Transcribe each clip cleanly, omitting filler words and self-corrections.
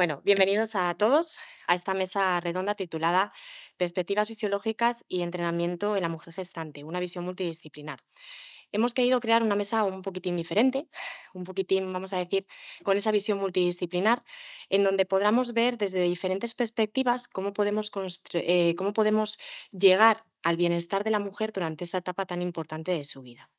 Bueno, bienvenidos a todos a esta mesa redonda titulada Perspectivas fisiológicas y entrenamiento en la mujer gestante, una visión multidisciplinar. Hemos querido crear una mesa un poquitín diferente, un poquitín, vamos a decir, con esa visión multidisciplinar, en donde podamos ver desde diferentes perspectivas cómo podemos llegar al bienestar de la mujer durante esta etapa tan importante de su vida.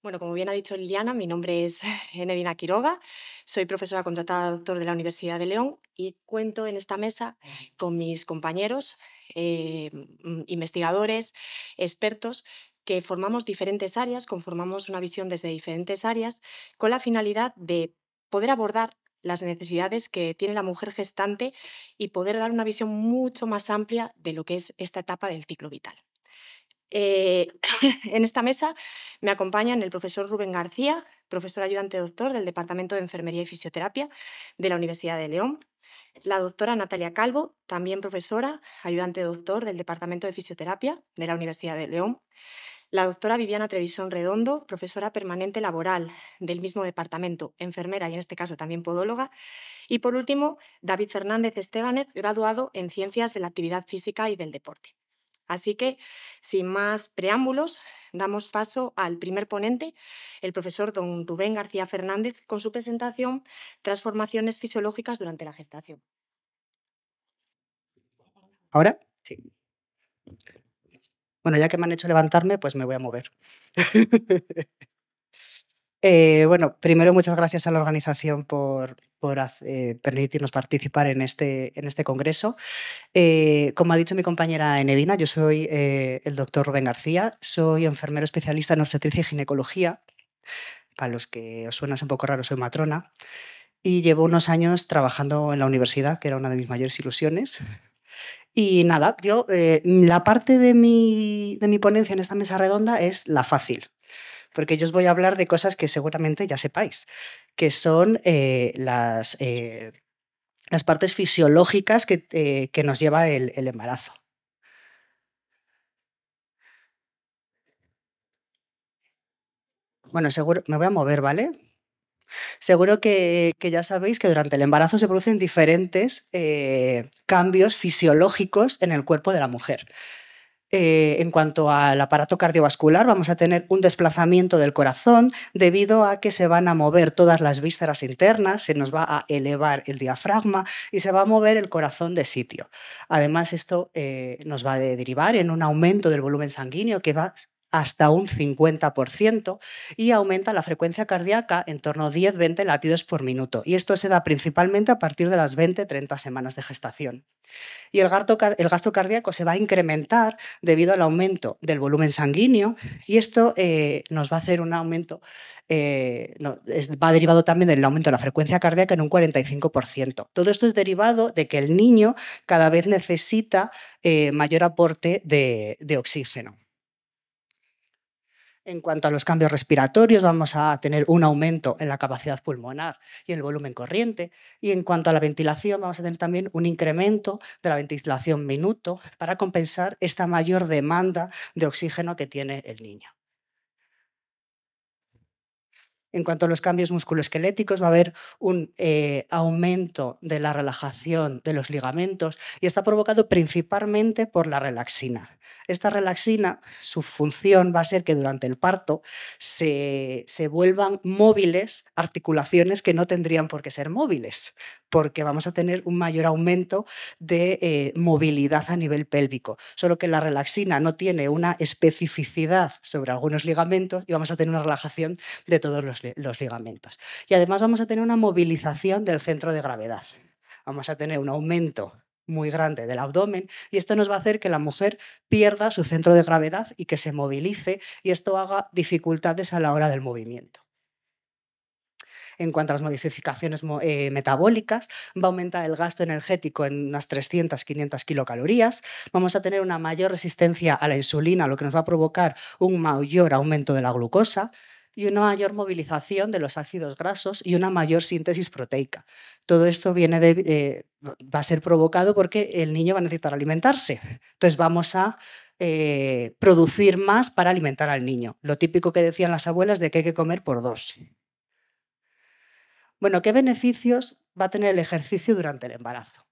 Bueno, como bien ha dicho Liliana, mi nombre es Enedina Quiroga, soy profesora contratada doctor de la Universidad de León y cuento en esta mesa con mis compañeros, investigadores, expertos, que formamos diferentes áreas, conformamos una visión desde diferentes áreas, con la finalidad de poder abordar las necesidades que tiene la mujer gestante y poder dar una visión mucho más amplia de lo que es esta etapa del ciclo vital. Eh, en esta mesa me acompañan el profesor Rubén García, profesor ayudante doctor del Departamento de Enfermería y Fisioterapia de la Universidad de León, la doctora Natalia Calvo, también profesora, ayudante doctor del Departamento de Fisioterapia de la Universidad de León, la doctora Viviana Trevisón Redondo, profesora permanente laboral del mismo departamento, enfermera y en este caso también podóloga, y por último, David Fernández Estebanez, graduado en Ciencias de la Actividad Física y del Deporte. Así que, sin más preámbulos, damos paso al primer ponente, el profesor don Rubén García Fernández, con su presentación Transformaciones fisiológicas durante la gestación. ¿Ahora? Sí. Bueno, ya que me han hecho levantarme, pues me voy a mover. Bueno, primero muchas gracias a la organización por permitirnos participar en este congreso. Como ha dicho mi compañera Enedina, yo soy el doctor Rubén García, soy enfermero especialista en obstetricia y ginecología. Para los que os suena un poco raro, soy matrona. Y llevo unos años trabajando en la universidad, que era una de mis mayores ilusiones. Y nada, yo, la parte de mi ponencia en esta mesa redonda es la fácil, porque yo os voy a hablar de cosas que seguramente ya sepáis, que son las partes fisiológicas que nos lleva el embarazo. Bueno, seguro, me voy a mover, ¿vale? Seguro que ya sabéis que durante el embarazo se producen diferentes cambios fisiológicos en el cuerpo de la mujer. En cuanto al aparato cardiovascular, vamos a tener un desplazamiento del corazón debido a que se van a mover todas las vísceras internas, se nos va a elevar el diafragma y se va a mover el corazón de sitio. Además, esto nos va a derivar en un aumento del volumen sanguíneo que va hasta un 50% y aumenta la frecuencia cardíaca en torno a 10-20 latidos por minuto. Y esto se da principalmente a partir de las 20-30 semanas de gestación. Y el gasto cardíaco se va a incrementar debido al aumento del volumen sanguíneo y esto nos va a hacer un aumento, va derivado también del aumento de la frecuencia cardíaca en un 45%. Todo esto es derivado de que el niño cada vez necesita mayor aporte de oxígeno. En cuanto a los cambios respiratorios, vamos a tener un aumento en la capacidad pulmonar y en el volumen corriente. Y en cuanto a la ventilación, vamos a tener también un incremento de la ventilación minuto para compensar esta mayor demanda de oxígeno que tiene el niño. En cuanto a los cambios musculoesqueléticos, va a haber un aumento de la relajación de los ligamentos y está provocado principalmente por la relaxina. Esta relaxina, su función va a ser que durante el parto se vuelvan móviles articulaciones que no tendrían por qué ser móviles, porque vamos a tener un mayor aumento de movilidad a nivel pélvico. Solo que la relaxina no tiene una especificidad sobre algunos ligamentos y vamos a tener una relajación de todos los ligamentos. Y además vamos a tener una movilización del centro de gravedad. Vamos a tener un aumento muy grande del abdomen y esto nos va a hacer que la mujer pierda su centro de gravedad y que se movilice y esto haga dificultades a la hora del movimiento. En cuanto a las modificaciones metabólicas, va a aumentar el gasto energético en unas 300-500 kilocalorías, vamos a tener una mayor resistencia a la insulina, lo que nos va a provocar un mayor aumento de la glucosa, y una mayor movilización de los ácidos grasos y una mayor síntesis proteica. Todo esto va a ser provocado porque el niño va a necesitar alimentarse. Entonces vamos a producir más para alimentar al niño. Lo típico que decían las abuelas de que hay que comer por dos. Bueno, ¿qué beneficios va a tener el ejercicio durante el embarazo.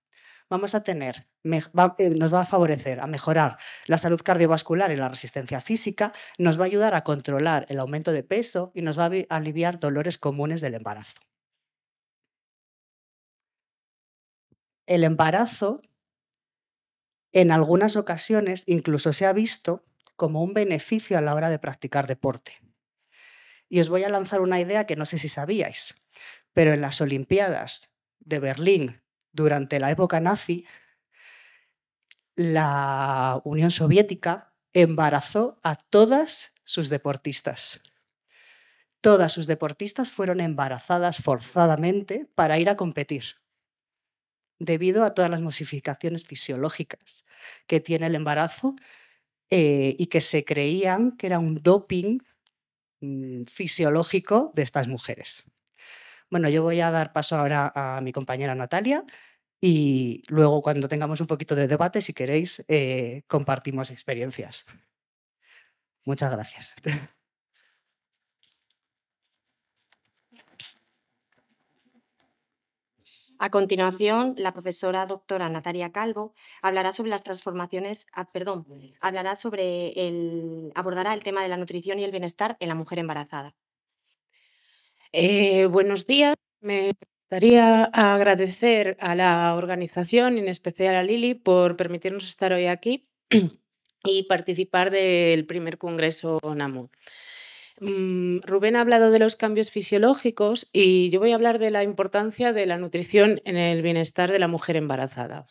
Nos va a favorecer a mejorar la salud cardiovascular y la resistencia física, nos va a ayudar a controlar el aumento de peso y nos va a aliviar dolores comunes del embarazo. El embarazo, en algunas ocasiones, incluso se ha visto como un beneficio a la hora de practicar deporte. Y os voy a lanzar una idea que no sé si sabíais, pero en las Olimpiadas de Berlín, durante la época nazi, la Unión Soviética embarazó a todas sus deportistas. Todas sus deportistas fueron embarazadas forzadamente para ir a competir, debido a todas las modificaciones fisiológicas que tiene el embarazo y que se creían que era un doping fisiológico de estas mujeres. Bueno, yo voy a dar paso ahora a mi compañera Natalia y luego, cuando tengamos un poquito de debate, si queréis, compartimos experiencias. Muchas gracias. A continuación, la profesora doctora Natalia Calvo hablará sobre las transformaciones, abordará el tema de la nutrición y el bienestar en la mujer embarazada. Buenos días. Me gustaría agradecer a la organización, en especial a Lili, por permitirnos estar hoy aquí y participar del primer congreso NAMUD. Rubén ha hablado de los cambios fisiológicos y yo voy a hablar de la importancia de la nutrición en el bienestar de la mujer embarazada.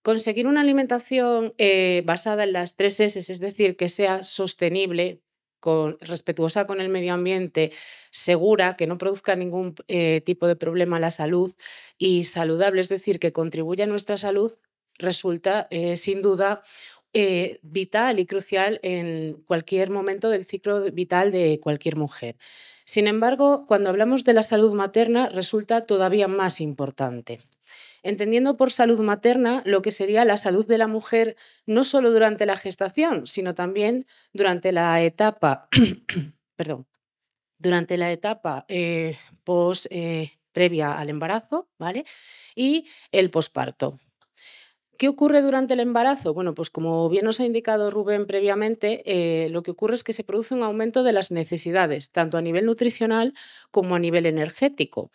Conseguir una alimentación basada en las 3 S, es decir, que sea sostenible, respetuosa con el medio ambiente, segura, que no produzca ningún tipo de problema a la salud y saludable, es decir, que contribuya a nuestra salud, resulta sin duda vital y crucial en cualquier momento del ciclo vital de cualquier mujer. Sin embargo, cuando hablamos de la salud materna, resulta todavía más importante. Entendiendo por salud materna lo que sería la salud de la mujer no solo durante la gestación, sino también durante la etapa, durante la etapa previa al embarazo, ¿vale? Y el posparto. ¿Qué ocurre durante el embarazo? Bueno, pues como bien nos ha indicado Rubén previamente, lo que ocurre es que se produce un aumento de las necesidades, tanto a nivel nutricional como a nivel energético,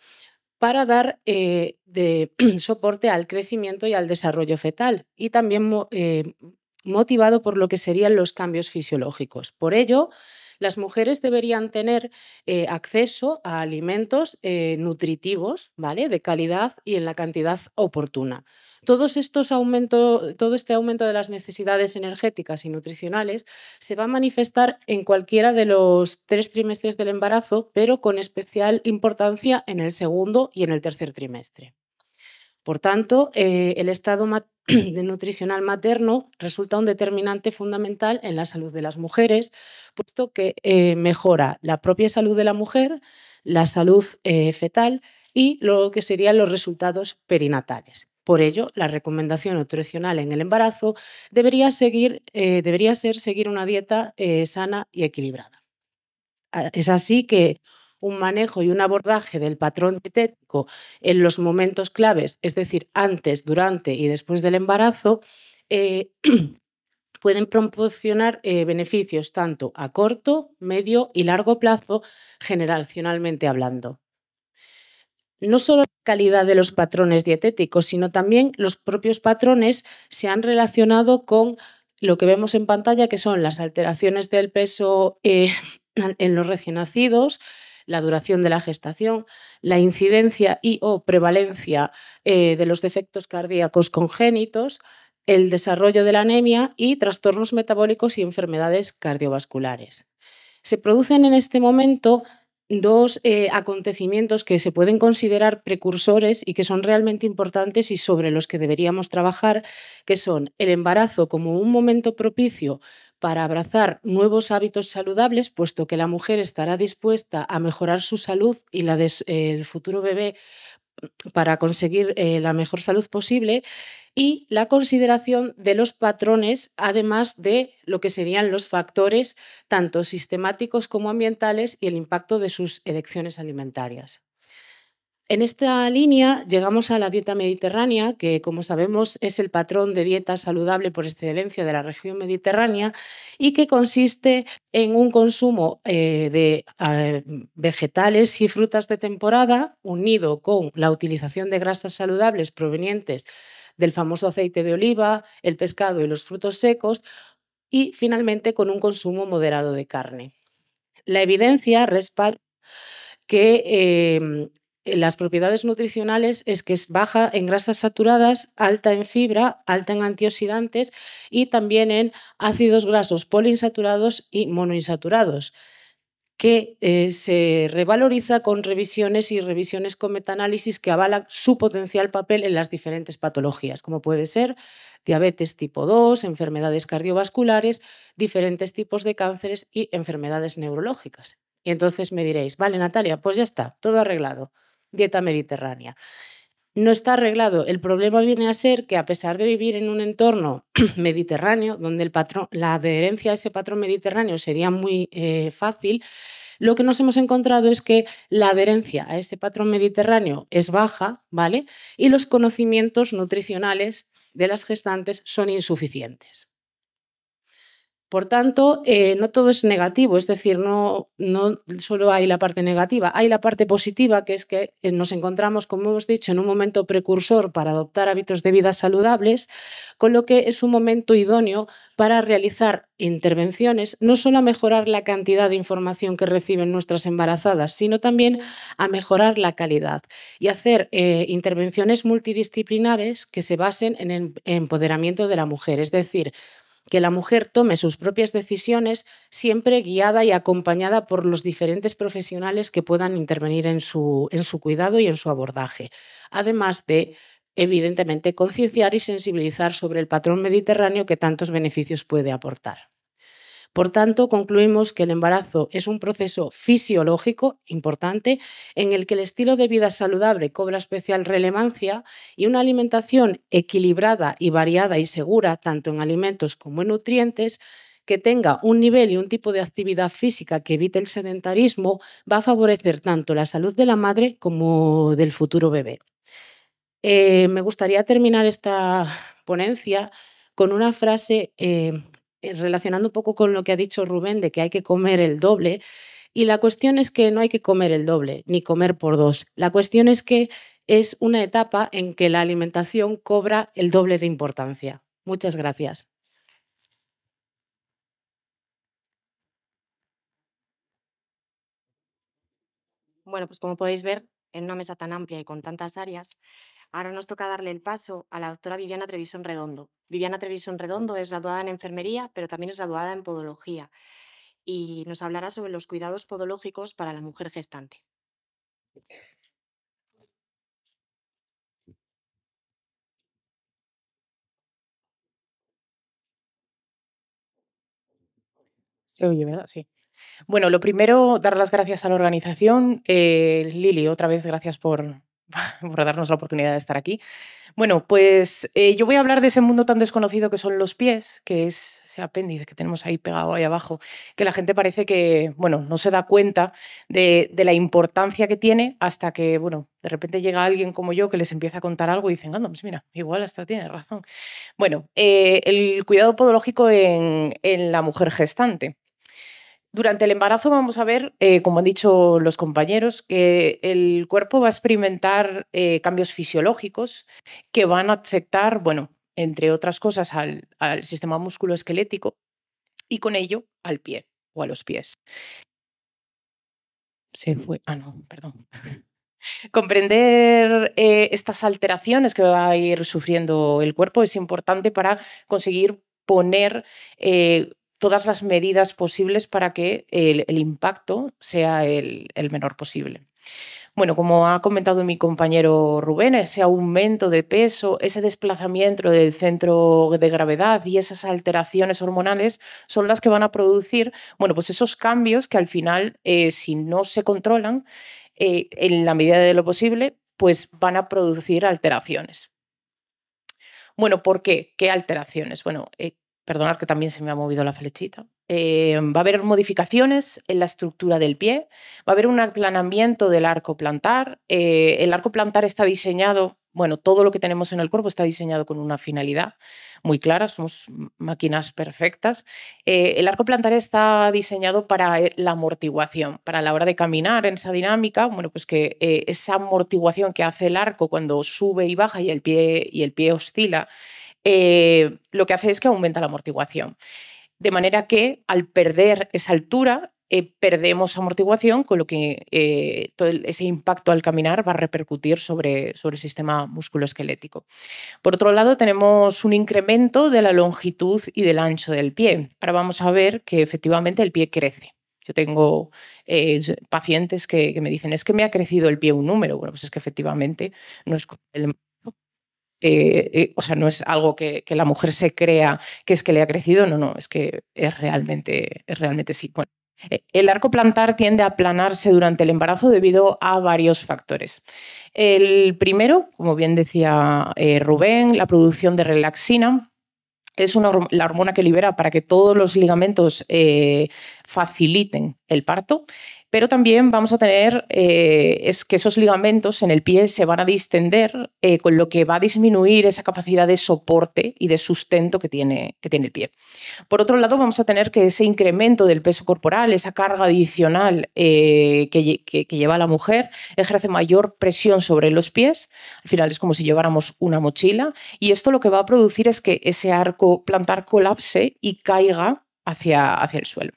para dar de soporte al crecimiento y al desarrollo fetal, y también motivado por lo que serían los cambios fisiológicos. Por ello, las mujeres deberían tener acceso a alimentos nutritivos, ¿vale?, de calidad y en la cantidad oportuna. Todo este aumento de las necesidades energéticas y nutricionales se va a manifestar en cualquiera de los 3 trimestres del embarazo, pero con especial importancia en el segundo y en el tercer trimestre. Por tanto, el estado nutricional materno resulta un determinante fundamental en la salud de las mujeres, puesto que mejora la propia salud de la mujer, la salud fetal y lo que serían los resultados perinatales. Por ello, la recomendación nutricional en el embarazo debería ser seguir una dieta sana y equilibrada. Es así que un manejo y un abordaje del patrón dietético en los momentos claves, es decir, antes, durante y después del embarazo, pueden proporcionar beneficios tanto a corto, medio y largo plazo, generacionalmente hablando. No solo la calidad de los patrones dietéticos, sino también los propios patrones se han relacionado con lo que vemos en pantalla, que son las alteraciones del peso en los recién nacidos, la duración de la gestación, la incidencia y o prevalencia de los defectos cardíacos congénitos, el desarrollo de la anemia y trastornos metabólicos y enfermedades cardiovasculares. Se producen en este momento 2 acontecimientos que se pueden considerar precursores y que son realmente importantes y sobre los que deberíamos trabajar, que son el embarazo como un momento propicio para abrazar nuevos hábitos saludables, puesto que la mujer estará dispuesta a mejorar su salud y la del futuro bebé para conseguir la mejor salud posible, y la consideración de los patrones, además de lo que serían los factores tanto sistemáticos como ambientales y el impacto de sus elecciones alimentarias. En esta línea llegamos a la dieta mediterránea, que como sabemos es el patrón de dieta saludable por excelencia de la región mediterránea y que consiste en un consumo de vegetales y frutas de temporada unido con la utilización de grasas saludables provenientes del famoso aceite de oliva, el pescado y los frutos secos y finalmente con un consumo moderado de carne. La evidencia respalda que las propiedades nutricionales es que es baja en grasas saturadas, alta en fibra, alta en antioxidantes y también en ácidos grasos poliinsaturados y monoinsaturados, que se revaloriza con revisiones y revisiones con metaanálisis que avalan su potencial papel en las diferentes patologías, como puede ser diabetes tipo 2, enfermedades cardiovasculares, diferentes tipos de cánceres y enfermedades neurológicas. Y entonces me diréis, vale, Natalia, pues ya está, todo arreglado, dieta mediterránea. No está arreglado. El problema viene a ser que a pesar de vivir en un entorno mediterráneo, donde la adherencia a ese patrón mediterráneo sería muy fácil, lo que nos hemos encontrado es que la adherencia a ese patrón mediterráneo es baja, ¿vale? Y los conocimientos nutricionales de las gestantes son insuficientes. Por tanto, no todo es negativo, es decir, no solo hay la parte negativa, hay la parte positiva, que es que nos encontramos, como hemos dicho, en un momento precursor para adoptar hábitos de vida saludables, con lo que es un momento idóneo para realizar intervenciones, no solo a mejorar la cantidad de información que reciben nuestras embarazadas, sino también a mejorar la calidad y hacer intervenciones multidisciplinares que se basen en el empoderamiento de la mujer, es decir, que la mujer tome sus propias decisiones, siempre guiada y acompañada por los diferentes profesionales que puedan intervenir en su cuidado y en su abordaje. Además de, evidentemente, concienciar y sensibilizar sobre el patrón mediterráneo que tantos beneficios puede aportar. Por tanto, concluimos que el embarazo es un proceso fisiológico importante en el que el estilo de vida saludable cobra especial relevancia y una alimentación equilibrada y variada y segura, tanto en alimentos como en nutrientes, que tenga un nivel y un tipo de actividad física que evite el sedentarismo, va a favorecer tanto la salud de la madre como del futuro bebé. Me gustaría terminar esta ponencia con una frase relacionando un poco con lo que ha dicho Rubén de que hay que comer el doble. Y la cuestión es que no hay que comer el doble, ni comer por dos. La cuestión es que es una etapa en que la alimentación cobra el doble de importancia. Muchas gracias. Bueno, pues como podéis ver, en una mesa tan amplia y con tantas áreas, ahora nos toca darle el paso a la doctora Viviana Trevisón Redondo. Viviana Trevisón Redondo es graduada en enfermería, pero también es graduada en podología y nos hablará sobre los cuidados podológicos para la mujer gestante. Se oye, ¿verdad? Sí. Bueno, lo primero, dar las gracias a la organización. Lili, otra vez gracias por, por darnos la oportunidad de estar aquí. Bueno, pues yo voy a hablar de ese mundo tan desconocido que son los pies, que es ese apéndice que tenemos ahí pegado ahí abajo, que la gente parece que, bueno, no se da cuenta de la importancia que tiene hasta que, bueno, de repente llega alguien como yo que les empieza a contar algo y dicen, anda, pues mira, igual hasta tiene razón. Bueno, el cuidado podológico en la mujer gestante. Durante el embarazo vamos a ver, como han dicho los compañeros, que el cuerpo va a experimentar cambios fisiológicos que van a afectar, bueno, entre otras cosas, al sistema musculoesquelético y con ello al pie o a los pies. Se fue. Ah, no, perdón. Comprender estas alteraciones que va a ir sufriendo el cuerpo es importante para conseguir poner todas las medidas posibles para que el impacto sea el menor posible. Bueno, como ha comentado mi compañero Rubén, ese aumento de peso, ese desplazamiento del centro de gravedad y esas alteraciones hormonales son las que van a producir, bueno, pues esos cambios que al final, si no se controlan, en la medida de lo posible, pues van a producir alteraciones. Bueno, ¿por qué? ¿Qué alteraciones? Bueno, perdonad que también se me ha movido la flechita. Va a haber modificaciones en la estructura del pie, va a haber un aplanamiento del arco plantar. El arco plantar está diseñado, bueno, todo lo que tenemos en el cuerpo está diseñado con una finalidad muy clara, somos máquinas perfectas. El arco plantar está diseñado para la amortiguación, para la hora de caminar en esa dinámica, bueno, pues que esa amortiguación que hace el arco cuando sube y baja y el pie oscila, lo que hace es que aumenta la amortiguación. De manera que al perder esa altura, perdemos amortiguación, con lo que todo ese impacto al caminar va a repercutir sobre el sistema musculoesquelético. Por otro lado, tenemos un incremento de la longitud y del ancho del pie. Ahora vamos a ver que efectivamente el pie crece. Yo tengo pacientes que me dicen, es que me ha crecido el pie un número. Bueno, pues es que efectivamente no es o sea, no es algo que la mujer se crea que es que le ha crecido, no, es que es realmente sí. Bueno, el arco plantar tiende a aplanarse durante el embarazo debido a varios factores. El primero, como bien decía Rubén, la producción de relaxina. Es la hormona que libera para que todos los ligamentos faciliten el parto, pero también vamos a tener es que esos ligamentos en el pie se van a distender, con lo que va a disminuir esa capacidad de soporte y de sustento que tiene el pie. Por otro lado, vamos a tener que ese incremento del peso corporal, esa carga adicional que lleva la mujer, ejerce mayor presión sobre los pies. Al final es como si lleváramos una mochila, y esto lo que va a producir es que ese arco plantar colapse y caiga hacia el suelo.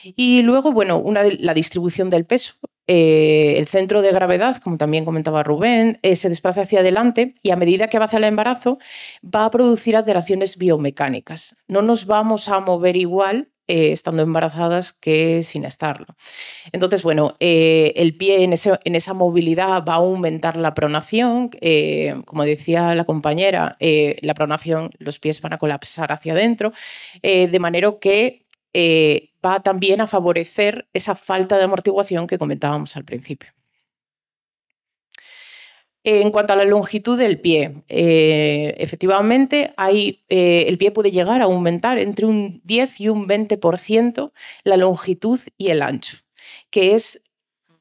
Y luego, bueno, la distribución del peso. El centro de gravedad, como también comentaba Rubén, se desplaza hacia adelante, y a medida que avanza el embarazo va a producir alteraciones biomecánicas. No nos vamos a mover igual estando embarazadas que sin estarlo. Entonces, bueno, el pie en esa movilidad va a aumentar la pronación. Como decía la compañera, la pronación, los pies van a colapsar hacia adentro, de manera que va también a favorecer esa falta de amortiguación que comentábamos al principio. En cuanto a la longitud del pie, efectivamente el pie puede llegar a aumentar entre un 10 y un 20% la longitud y el ancho, que es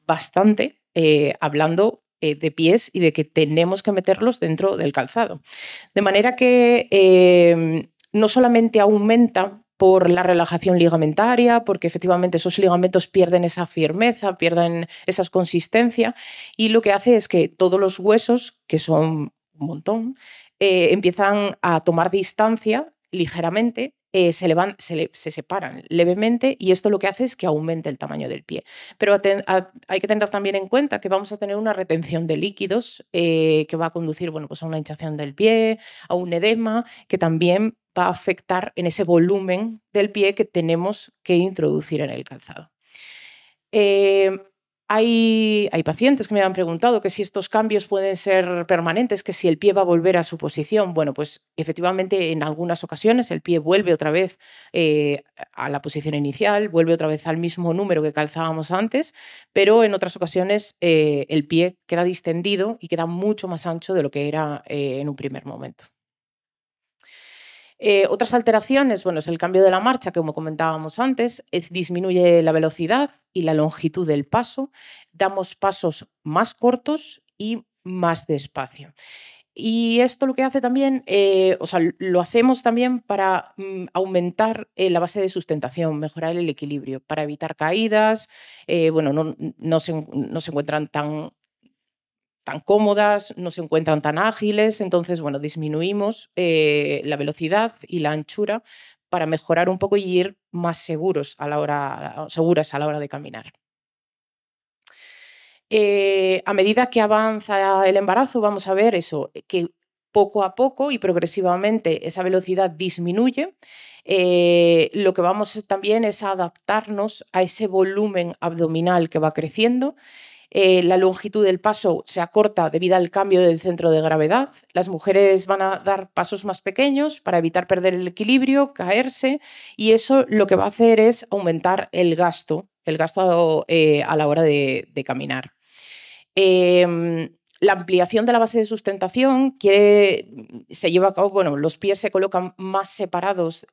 bastante, hablando de pies y de que tenemos que meterlos dentro del calzado. De manera que no solamente aumenta por la relajación ligamentaria, porque efectivamente esos ligamentos pierden esa firmeza, pierden esa consistencia, y lo que hace es que todos los huesos, que son un montón, empiezan a tomar distancia ligeramente, se separan levemente, y esto lo que hace es que aumente el tamaño del pie. Pero hay que tener también en cuenta que vamos a tener una retención de líquidos que va a conducir, bueno, pues a una hinchazón del pie, a un edema, que también va a afectar en ese volumen del pie que tenemos que introducir en el calzado. Hay pacientes que me han preguntado que si estos cambios pueden ser permanentes, que si el pie va a volver a su posición. Bueno, pues efectivamente en algunas ocasiones el pie vuelve otra vez a la posición inicial, vuelve otra vez al mismo número que calzábamos antes, pero en otras ocasiones el pie queda distendido y queda mucho más ancho de lo que era en un primer momento. Otras alteraciones, bueno, es el cambio de la marcha, que como comentábamos antes, disminuye la velocidad y la longitud del paso, damos pasos más cortos y más despacio. Y esto lo que hace también, o sea, lo hacemos también para aumentar la base de sustentación, mejorar el equilibrio, para evitar caídas. Bueno, no se encuentran tan cómodas, no se encuentran tan ágiles, entonces, bueno, disminuimos la velocidad y la anchura para mejorar un poco y ir más seguras a la hora de caminar. A medida que avanza el embarazo, vamos a ver eso, que poco a poco y progresivamente esa velocidad disminuye. Lo que vamos también es a adaptarnos a ese volumen abdominal que va creciendo. La longitud del paso se acorta debido al cambio del centro de gravedad. Las mujeres van a dar pasos más pequeños para evitar perder el equilibrio, caerse, y eso lo que va a hacer es aumentar el gasto a la hora de caminar. La ampliación de la base de sustentación se lleva a cabo, bueno, los pies se colocan más separados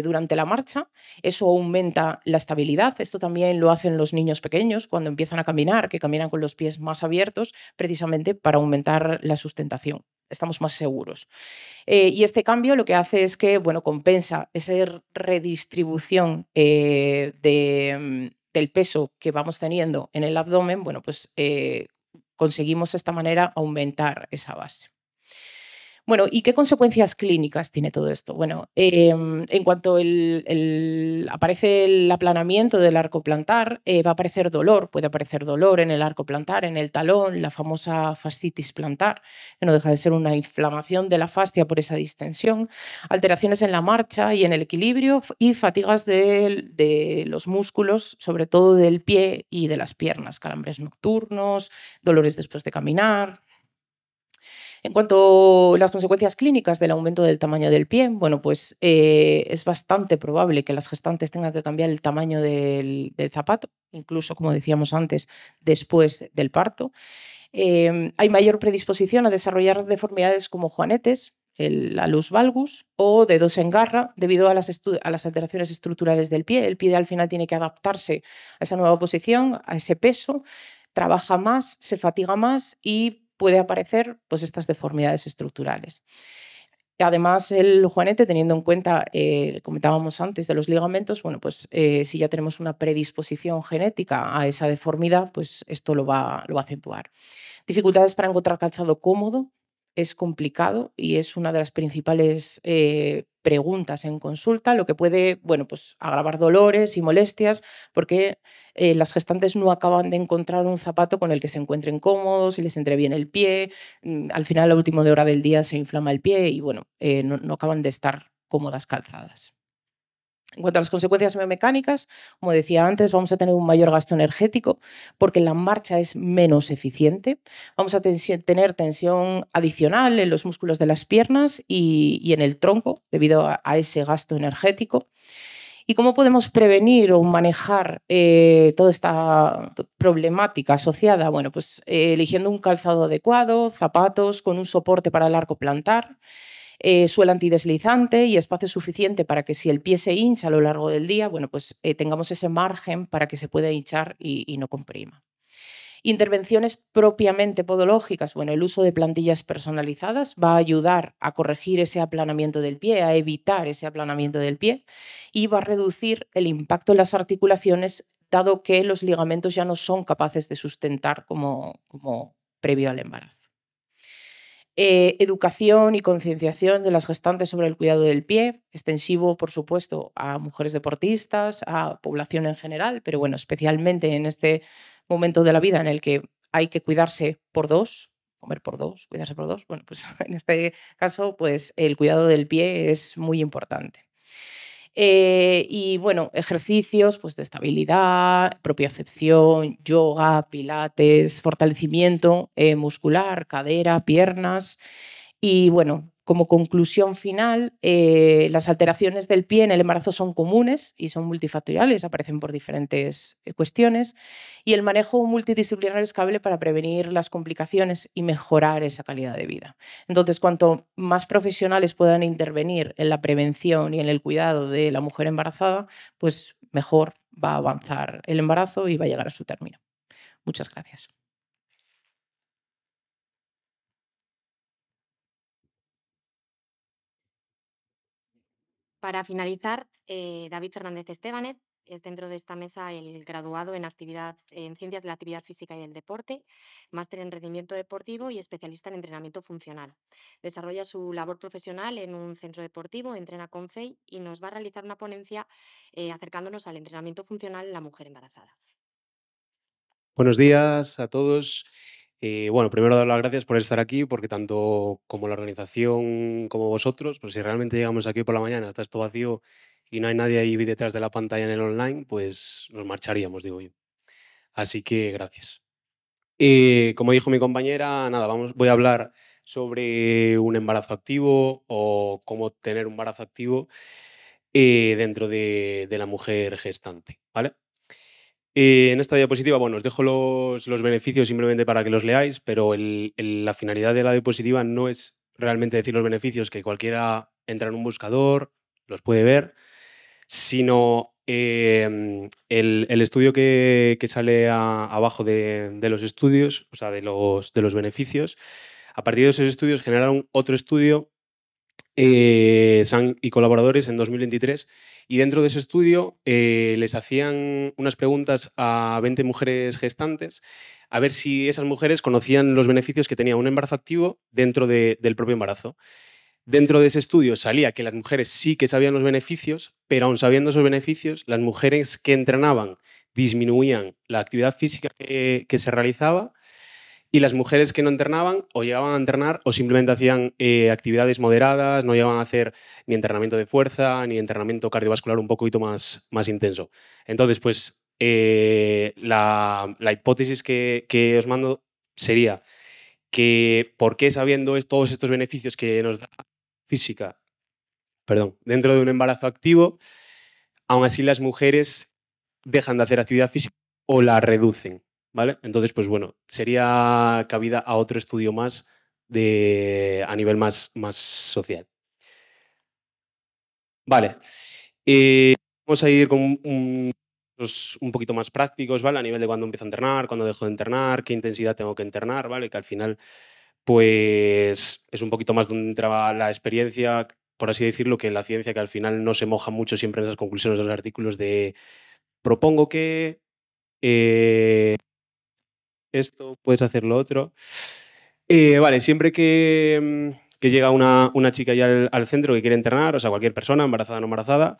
durante la marcha, eso aumenta la estabilidad. Esto también lo hacen los niños pequeños cuando empiezan a caminar, que caminan con los pies más abiertos, precisamente para aumentar la sustentación. Estamos más seguros. Y este cambio lo que hace es que, bueno, compensa esa redistribución del peso que vamos teniendo en el abdomen, bueno, pues conseguimos de esta manera aumentar esa base. Bueno, ¿y qué consecuencias clínicas tiene todo esto? Bueno, en cuanto aparece el aplanamiento del arco plantar, va a aparecer dolor, puede aparecer dolor en el arco plantar, en el talón, la famosa fascitis plantar, que no deja de ser una inflamación de la fascia por esa distensión, alteraciones en la marcha y en el equilibrio y fatigas de los músculos, sobre todo del pie y de las piernas, calambres nocturnos, dolores después de caminar. En cuanto a las consecuencias clínicas del aumento del tamaño del pie, bueno, pues es bastante probable que las gestantes tengan que cambiar el tamaño del zapato, incluso, como decíamos antes, después del parto. Hay mayor predisposición a desarrollar deformidades como juanetes, el alus valgus o dedos en garra debido a las alteraciones estructurales del pie. El pie al final tiene que adaptarse a esa nueva posición, a ese peso, trabaja más, se fatiga más y puede aparecer pues, estas deformidades estructurales. Además, el juanete, teniendo en cuenta, comentábamos antes, de los ligamentos, bueno, pues si ya tenemos una predisposición genética a esa deformidad, pues esto lo va a acentuar. Dificultades para encontrar calzado cómodo, es complicado y es una de las principales preguntas en consulta, lo que puede, bueno, pues agravar dolores y molestias porque las gestantes no acaban de encontrar un zapato con el que se encuentren cómodos y les entre bien el pie. Al final, a la última hora del día se inflama el pie y, bueno, no acaban de estar cómodas calzadas. En cuanto a las consecuencias biomecánicas, como decía antes, vamos a tener un mayor gasto energético porque la marcha es menos eficiente. Vamos a tener tensión adicional en los músculos de las piernas y en el tronco debido a ese gasto energético. ¿Y cómo podemos prevenir o manejar toda esta problemática asociada? Bueno, pues eligiendo un calzado adecuado, zapatos con un soporte para el arco plantar, suelo antideslizante y espacio suficiente para que si el pie se hincha a lo largo del día, bueno, pues tengamos ese margen para que se pueda hinchar y no comprima. Intervenciones propiamente podológicas, bueno, el uso de plantillas personalizadas va a ayudar a corregir ese aplanamiento del pie, a evitar ese aplanamiento del pie y va a reducir el impacto en las articulaciones, dado que los ligamentos ya no son capaces de sustentar como previo al embarazo. Educación y concienciación de las gestantes sobre el cuidado del pie, extensivo, por supuesto, a mujeres deportistas, a población en general, pero bueno, especialmente en este momento de la vida en el que hay que cuidarse por dos, comer por dos, cuidarse por dos, bueno, pues en este caso, pues el cuidado del pie es muy importante. Y bueno, ejercicios pues, de estabilidad, propiocepción, yoga, pilates, fortalecimiento muscular, cadera, piernas. Y bueno, como conclusión final, las alteraciones del pie en el embarazo son comunes y son multifactoriales, aparecen por diferentes cuestiones. Y el manejo multidisciplinar es clave para prevenir las complicaciones y mejorar esa calidad de vida. Entonces, cuanto más profesionales puedan intervenir en la prevención y en el cuidado de la mujer embarazada, pues mejor va a avanzar el embarazo y va a llegar a su término. Muchas gracias. Para finalizar, David Fernández Estébanez es dentro de esta mesa el graduado en Ciencias de la Actividad Física y del Deporte, máster en Rendimiento Deportivo y especialista en Entrenamiento Funcional. Desarrolla su labor profesional en un centro deportivo, entrena con FEI y nos va a realizar una ponencia acercándonos al entrenamiento funcional en la mujer embarazada. Buenos días a todos. Bueno, primero dar las gracias por estar aquí, porque tanto como la organización como vosotros, pues si realmente llegamos aquí por la mañana, está esto vacío y no hay nadie ahí detrás de la pantalla en el online, pues nos marcharíamos, digo yo. Así que gracias. Como dijo mi compañera, nada, voy a hablar sobre un embarazo activo o cómo tener un embarazo activo dentro de la mujer gestante, ¿vale? En esta diapositiva, bueno, os dejo los beneficios simplemente para que los leáis, pero la finalidad de la diapositiva no es realmente decir los beneficios, que cualquiera entra en un buscador, los puede ver, sino el estudio que sale abajo de los estudios, o sea, de los beneficios. A partir de esos estudios generaron otro estudio, Sang y colaboradores, en 2023, y dentro de ese estudio les hacían unas preguntas a 20 mujeres gestantes a ver si esas mujeres conocían los beneficios que tenía un embarazo activo dentro del propio embarazo. Dentro de ese estudio salía que las mujeres sí que sabían los beneficios, pero aun sabiendo esos beneficios, las mujeres que entrenaban disminuían la actividad física que se realizaba, y las mujeres que no entrenaban o llegaban a entrenar o simplemente hacían actividades moderadas, no llegaban a hacer ni entrenamiento de fuerza ni entrenamiento cardiovascular un poquito más intenso. Entonces, pues la hipótesis que os mando sería que ¿por qué sabiendo todos estos beneficios que nos da física, dentro de un embarazo activo, aún así las mujeres dejan de hacer actividad física o la reducen? ¿Vale? Entonces, pues bueno, sería cabida a otro estudio más a nivel más social. Vale. Vamos a ir con un poquito más prácticos, ¿vale? A nivel de cuándo empiezo a entrenar, cuándo dejo de entrenar, qué intensidad tengo que entrenar, ¿vale? Que al final, pues es un poquito más donde entraba la experiencia, por así decirlo, que la ciencia, que al final no se moja mucho siempre en esas conclusiones de los artículos de propongo que esto, puedes hacer lo otro. Vale, siempre que llega una chica ya al centro que quiere entrenar, o sea, cualquier persona, embarazada o no embarazada,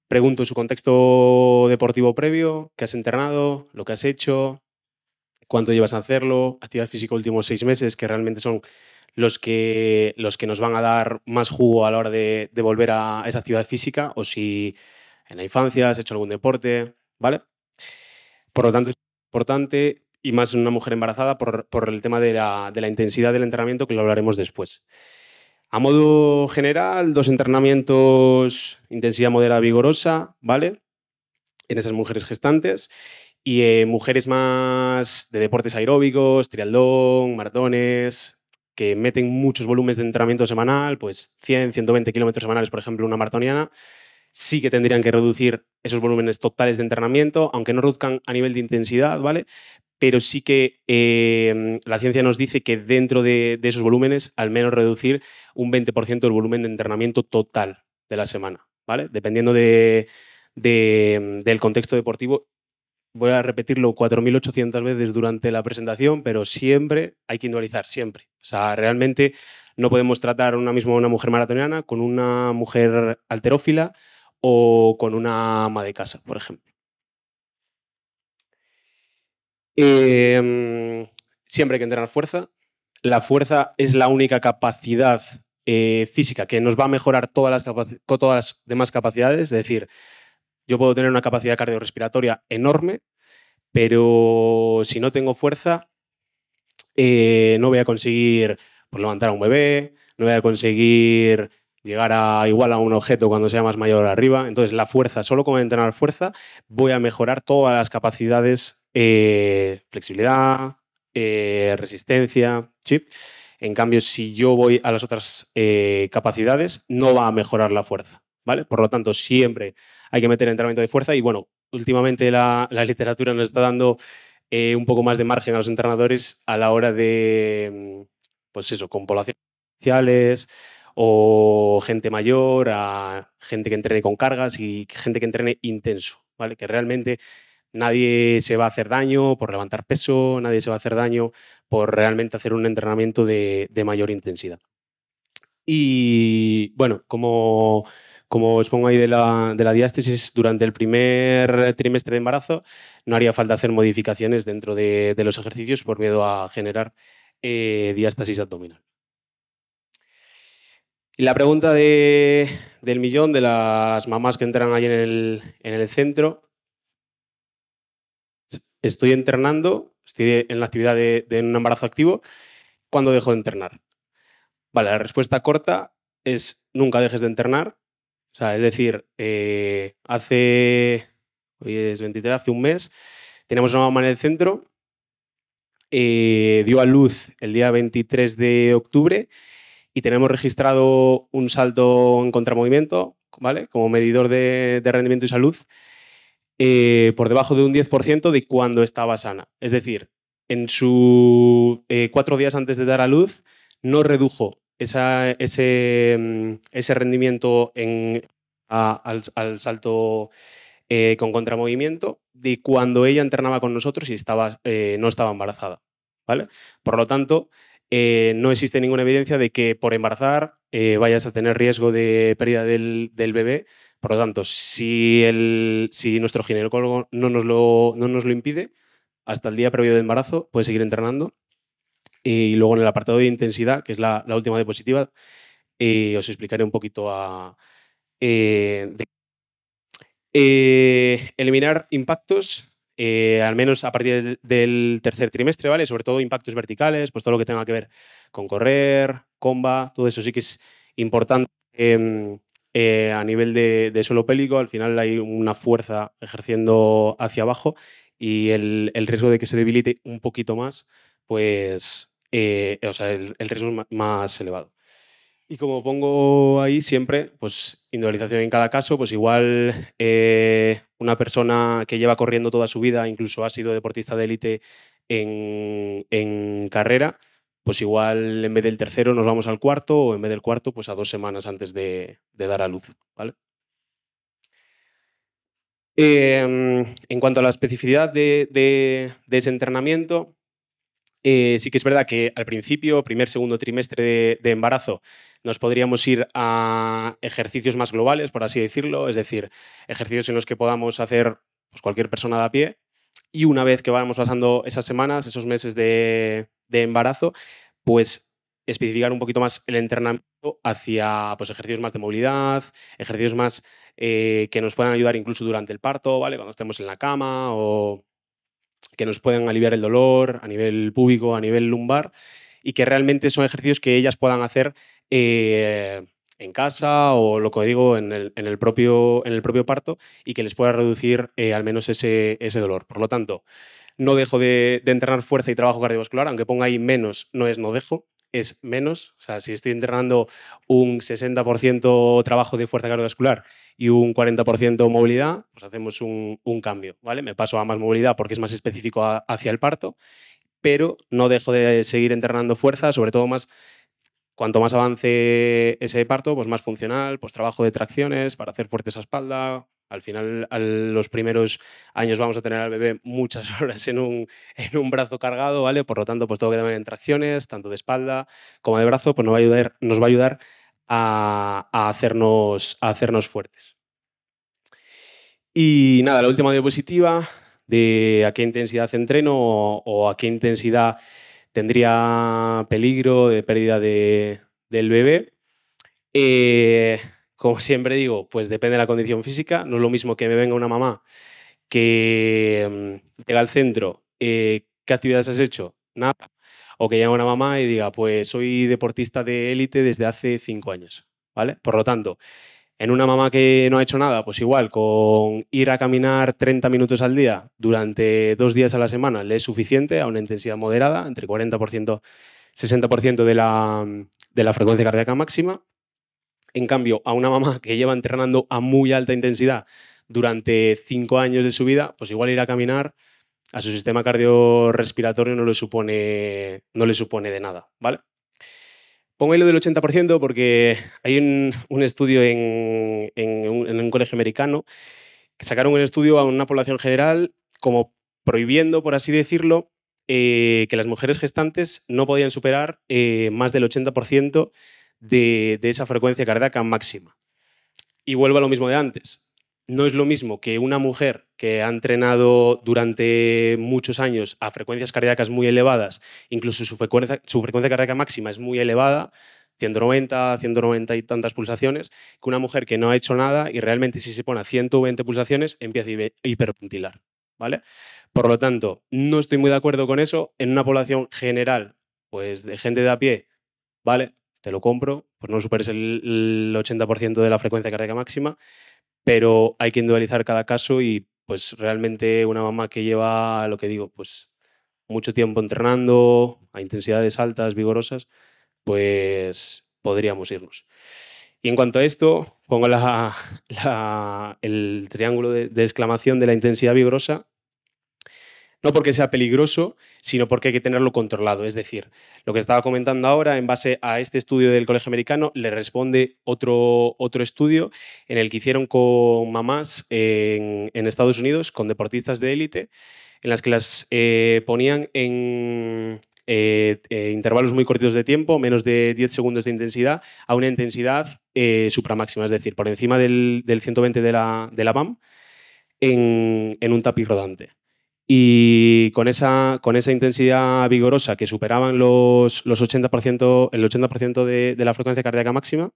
pregunto su contexto deportivo previo, qué has entrenado, lo que has hecho, cuánto llevas a hacerlo, actividad física últimos 6 meses, que realmente son los que nos van a dar más jugo a la hora de volver a esa actividad física, o si en la infancia has hecho algún deporte, ¿vale? Por lo tanto, es importante, y más en una mujer embarazada, por el tema de la intensidad del entrenamiento, que lo hablaremos después. A modo general, 2 entrenamientos, intensidad moderada vigorosa, ¿vale? En esas mujeres gestantes. Y mujeres más de deportes aeróbicos, triatlón, maratones, que meten muchos volúmenes de entrenamiento semanal, pues 100, 120 kilómetros semanales, por ejemplo, una maratoniana, sí que tendrían que reducir esos volúmenes totales de entrenamiento, aunque no reduzcan a nivel de intensidad, ¿vale? Pero sí que la ciencia nos dice que dentro de esos volúmenes, al menos reducir un 20% del volumen de entrenamiento total de la semana, ¿vale? Dependiendo del contexto deportivo. Voy a repetirlo 4.800 veces durante la presentación, pero siempre hay que individualizar, siempre. O sea, realmente no podemos tratar una mujer maratoniana con una mujer halterófila o con una ama de casa, por ejemplo. Siempre hay que entrenar fuerza. La fuerza es la única capacidad física que nos va a mejorar todas las demás capacidades. Es decir, yo puedo tener una capacidad cardiorrespiratoria enorme, pero si no tengo fuerza, no voy a conseguir levantar a un bebé, no voy a conseguir llegar igual a un objeto cuando sea más mayor arriba. Entonces, la fuerza, solo con entrenar fuerza, voy a mejorar todas las capacidades, flexibilidad, resistencia, ¿sí? En cambio, si yo voy a las otras capacidades, no va a mejorar la fuerza, ¿vale? Por lo tanto, siempre hay que meter entrenamiento de fuerza y, bueno, últimamente la literatura nos está dando un poco más de margen a los entrenadores a la hora de, pues eso, con poblaciones especiales o gente mayor, a gente que entrene con cargas y gente que entrene intenso, ¿vale? Que realmente nadie se va a hacer daño por levantar peso, nadie se va a hacer daño por realmente hacer un entrenamiento de mayor intensidad. Y bueno, como os pongo ahí de la diástasis, durante el primer trimestre de embarazo no haría falta hacer modificaciones dentro de los ejercicios por miedo a generar diástasis abdominal. Y la pregunta del millón de las mamás que entran ahí en el centro: estoy entrenando, estoy en la actividad de un embarazo activo, ¿cuándo dejo de entrenar? Vale, la respuesta corta es nunca dejes de entrenar. O sea, es decir, hoy es 23, hace un mes Tenemos una mamá en el centro, dio a luz el día 23 de octubre y tenemos registrado un salto en contramovimiento, ¿vale? Como medidor de rendimiento y salud, por debajo de un 10% de cuando estaba sana. Es decir, en sus 4 días antes de dar a luz no redujo ese rendimiento al salto con contramovimiento de cuando ella entrenaba con nosotros y no estaba embarazada, ¿vale? Por lo tanto, no existe ninguna evidencia de que por embarazar vayas a tener riesgo de pérdida del bebé. Por lo tanto, si nuestro ginecólogo no nos lo impide, hasta el día previo del embarazo puede seguir entrenando. Y luego en el apartado de intensidad, que es la última diapositiva, os explicaré un poquito eliminar impactos, al menos a partir del tercer trimestre, ¿vale? Sobre todo impactos verticales, pues todo lo que tenga que ver con correr, comba, todo eso sí que es importante a nivel de suelo pélvico. Al final hay una fuerza ejerciendo hacia abajo y el riesgo de que se debilite un poquito más, pues, o sea, el riesgo es más elevado. Y como pongo ahí siempre, pues individualización en cada caso, pues igual una persona que lleva corriendo toda su vida, incluso ha sido deportista de élite en carrera, pues igual en vez del tercero nos vamos al cuarto o en vez del cuarto pues a 2 semanas antes de dar a luz, ¿vale? En cuanto a la especificidad de ese entrenamiento, sí que es verdad que al principio, segundo trimestre de embarazo, nos podríamos ir a ejercicios más globales, por así decirlo, es decir, ejercicios en los que podamos hacer pues, cualquier persona de a pie. Y una vez que vamos pasando esas semanas, esos meses de embarazo, pues especificar un poquito más el entrenamiento hacia pues, ejercicios más de movilidad, ejercicios más que nos puedan ayudar incluso durante el parto, ¿vale? Cuando estemos en la cama o que nos puedan aliviar el dolor a nivel púbico, a nivel lumbar, y que realmente son ejercicios que ellas puedan hacer en casa o, lo que digo, en el propio parto y que les pueda reducir al menos ese dolor. Por lo tanto, no dejo de entrenar fuerza y trabajo cardiovascular, aunque ponga ahí menos, no dejo, es menos. O sea, si estoy entrenando un 60% trabajo de fuerza cardiovascular y un 40% movilidad, pues hacemos un cambio, ¿vale? Me paso a más movilidad porque es más específico hacia el parto, pero no dejo de seguir entrenando fuerza, sobre todo más. Cuanto más avance ese parto, pues más funcional, pues trabajo de tracciones para hacer fuerte esa espalda. Al final, los primeros años vamos a tener al bebé muchas horas en un brazo cargado, ¿vale? Por lo tanto, pues tengo que tener en tracciones, tanto de espalda como de brazo, pues nos va a ayudar a hacernos fuertes. Y nada, la última diapositiva de a qué intensidad entreno o a qué intensidad tendría peligro de pérdida del bebé. Como siempre digo, pues depende de la condición física. No es lo mismo que me venga una mamá que llega al centro, ¿qué actividades has hecho? Nada. O que llegue una mamá y diga, pues soy deportista de élite desde hace 5 años, ¿vale? Por lo tanto, en una mamá que no ha hecho nada, pues igual, con ir a caminar 30 minutos al día durante 2 días a la semana le es suficiente a una intensidad moderada, entre 40% y 60% de la frecuencia cardíaca máxima. En cambio, a una mamá que lleva entrenando a muy alta intensidad durante 5 años de su vida, pues igual ir a caminar a su sistema cardiorrespiratorio no le supone de nada, ¿vale? Pongo ahí lo del 80% porque hay un estudio en un colegio americano que sacaron un estudio a una población general como prohibiendo, por así decirlo, que las mujeres gestantes no podían superar más del 80% de esa frecuencia cardíaca máxima. Y vuelvo a lo mismo de antes. No es lo mismo que una mujer que ha entrenado durante muchos años a frecuencias cardíacas muy elevadas, incluso su frecuencia cardíaca máxima es muy elevada, 190, 190 y tantas pulsaciones, que una mujer que no ha hecho nada y realmente si se pone a 120 pulsaciones empieza a hiperventilar, ¿vale? Por lo tanto, no estoy muy de acuerdo con eso. En una población general, pues de gente de a pie, ¿vale? Te lo compro, pues no superes el 80% de la frecuencia cardíaca máxima, pero hay que individualizar cada caso y pues realmente una mamá que lleva, lo que digo, pues mucho tiempo entrenando a intensidades altas, vigorosas, pues podríamos irnos. Y en cuanto a esto, pongo el triángulo de exclamación de la intensidad vigorosa, no porque sea peligroso, sino porque hay que tenerlo controlado. Es decir, lo que estaba comentando ahora, en base a este estudio del Colegio Americano, le responde otro estudio en el que hicieron con mamás en Estados Unidos, con deportistas de élite, en las que las ponían en intervalos muy cortitos de tiempo, menos de 10 segundos de intensidad, a una intensidad supramáxima, es decir, por encima del 120 de la BAM en un tapiz rodante. Y con esa intensidad vigorosa que superaban los 80%, el 80% de la frecuencia cardíaca máxima,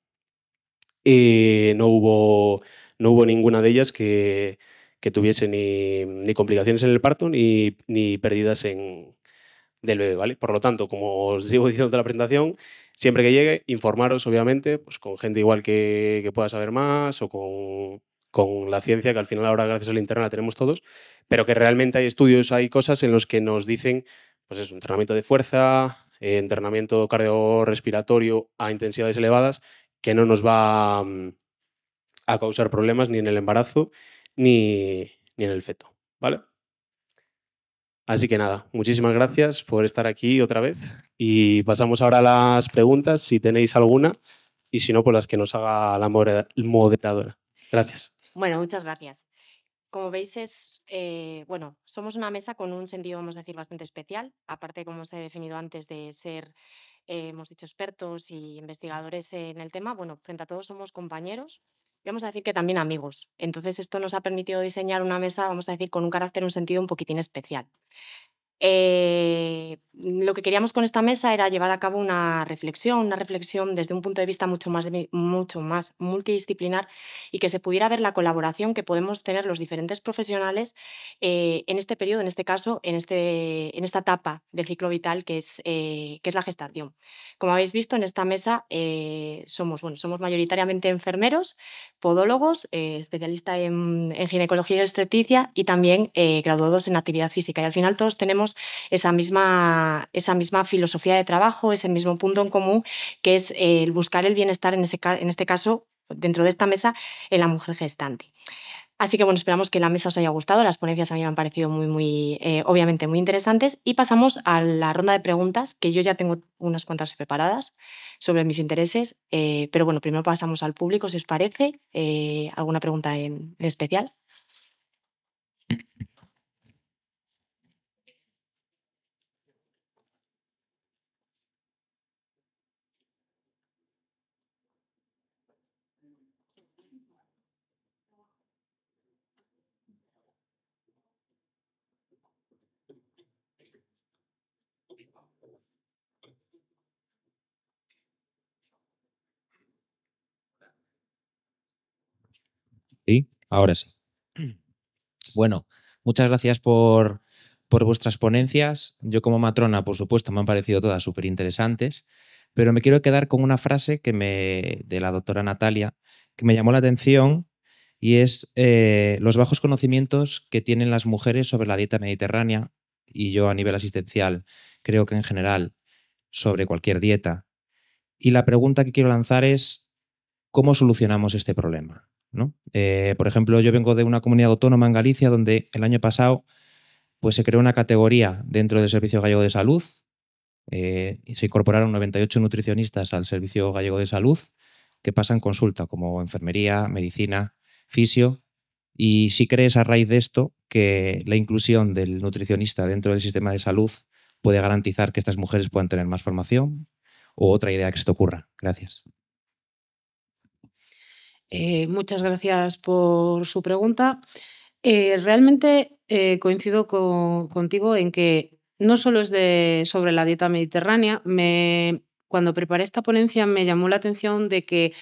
no hubo ninguna de ellas que tuviese ni complicaciones en el parto ni pérdidas del bebé, ¿vale? Por lo tanto, como os digo diciendo de la presentación, siempre que llegue, informaros, obviamente, pues con gente igual que pueda saber más o con la ciencia, que al final ahora gracias al internet la tenemos todos, pero que realmente hay estudios, hay cosas en los que nos dicen, pues eso, entrenamiento de fuerza, entrenamiento cardiorrespiratorio a intensidades elevadas, que no nos va a causar problemas ni en el embarazo ni en el feto, ¿vale? Así que nada, muchísimas gracias por estar aquí otra vez y pasamos ahora a las preguntas, si tenéis alguna, y si no, pues las que nos haga la moderadora. Gracias. Bueno, muchas gracias. Como veis, somos una mesa con un sentido, vamos a decir, bastante especial. Aparte, como os he definido antes, de ser, hemos dicho, expertos y investigadores en el tema, bueno, frente a todos somos compañeros y vamos a decir que también amigos. Entonces, esto nos ha permitido diseñar una mesa, vamos a decir, con un carácter, un sentido un poquitín especial. Lo que queríamos con esta mesa era llevar a cabo una reflexión desde un punto de vista mucho más multidisciplinar y que se pudiera ver la colaboración que podemos tener los diferentes profesionales en este periodo, en este caso, en esta etapa del ciclo vital que es la gestación. Como habéis visto, en esta mesa somos mayoritariamente enfermeros, podólogos, especialistas en ginecología y obstetricia y también graduados en actividad física. Y al final todos tenemos esa misma filosofía de trabajo, ese mismo punto en común, que es el buscar el bienestar, en este caso, dentro de esta mesa, en la mujer gestante. Así que bueno, esperamos que la mesa os haya gustado. Las ponencias a mí me han parecido obviamente muy interesantes. Y pasamos a la ronda de preguntas, que yo ya tengo unas cuantas preparadas sobre mis intereses. Pero bueno, primero pasamos al público, si os parece. ¿Alguna pregunta en especial? Sí, ahora sí. Bueno, muchas gracias por vuestras ponencias. Yo como matrona, por supuesto, me han parecido todas súper interesantes, pero me quiero quedar con una frase de la doctora Natalia que me llamó la atención y es los bajos conocimientos que tienen las mujeres sobre la dieta mediterránea, y yo a nivel asistencial creo que en general sobre cualquier dieta. Y la pregunta que quiero lanzar es, ¿cómo solucionamos este problema? ¿No? Por ejemplo, yo vengo de una comunidad autónoma en Galicia donde el año pasado pues, se creó una categoría dentro del Servicio Gallego de Salud y se incorporaron 98 nutricionistas al Servicio Gallego de Salud que pasan consulta como enfermería, medicina, fisio, y sí crees a raíz de esto que la inclusión del nutricionista dentro del sistema de salud puede garantizar que estas mujeres puedan tener más formación, o otra idea que se te ocurra. Gracias. Muchas gracias por su pregunta. Realmente coincido contigo en que no solo es sobre la dieta mediterránea. Cuando preparé esta ponencia me llamó la atención de que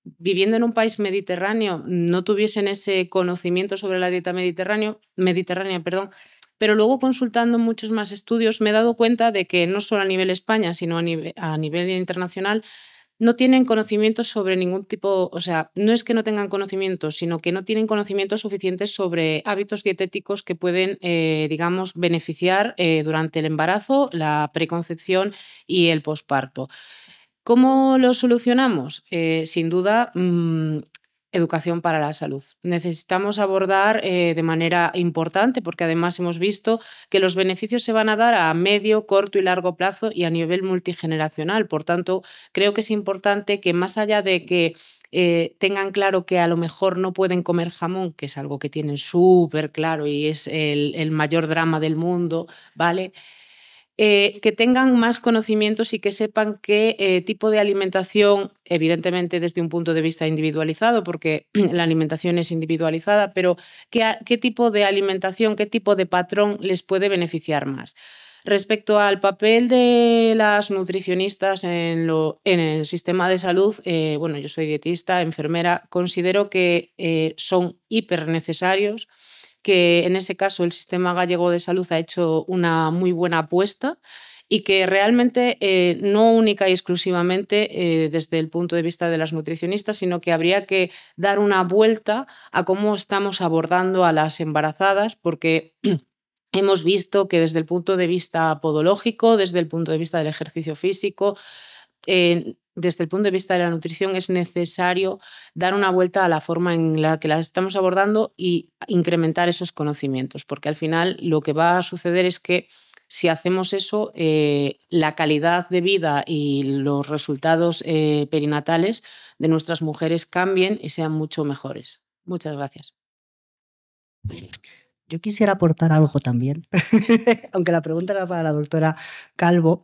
viviendo en un país mediterráneo no tuviesen ese conocimiento sobre la dieta mediterránea, pero luego consultando muchos más estudios me he dado cuenta de que no solo a nivel España, sino a nivel internacional, no tienen conocimientos sobre ningún tipo, o sea, no es que no tengan conocimientos, sino que no tienen conocimientos suficientes sobre hábitos dietéticos que pueden, digamos, beneficiar durante el embarazo, la preconcepción y el posparto. ¿Cómo lo solucionamos? Sin duda, educación para la salud. Necesitamos abordar de manera importante, porque además hemos visto que los beneficios se van a dar a medio, corto y largo plazo y a nivel multigeneracional. Por tanto, creo que es importante que más allá de que tengan claro que a lo mejor no pueden comer jamón, que es algo que tienen súper claro y es el mayor drama del mundo, ¿vale? Que tengan más conocimientos y que sepan qué tipo de alimentación, evidentemente desde un punto de vista individualizado, porque la alimentación es individualizada, pero qué tipo de alimentación, qué tipo de patrón les puede beneficiar más. Respecto al papel de las nutricionistas en el sistema de salud, bueno, yo soy dietista, enfermera, considero que son hiper necesarios, que en ese caso el Sistema Gallego de Salud ha hecho una muy buena apuesta y que realmente no única y exclusivamente desde el punto de vista de las nutricionistas, sino que habría que dar una vuelta a cómo estamos abordando a las embarazadas, porque hemos visto que desde el punto de vista podológico, desde el punto de vista del ejercicio físico, desde el punto de vista de la nutrición es necesario dar una vuelta a la forma en la que la estamos abordando y incrementar esos conocimientos, porque al final lo que va a suceder es que si hacemos eso, la calidad de vida y los resultados perinatales de nuestras mujeres cambien y sean mucho mejores. Muchas gracias. Yo quisiera aportar algo también, aunque la pregunta era para la doctora Calvo.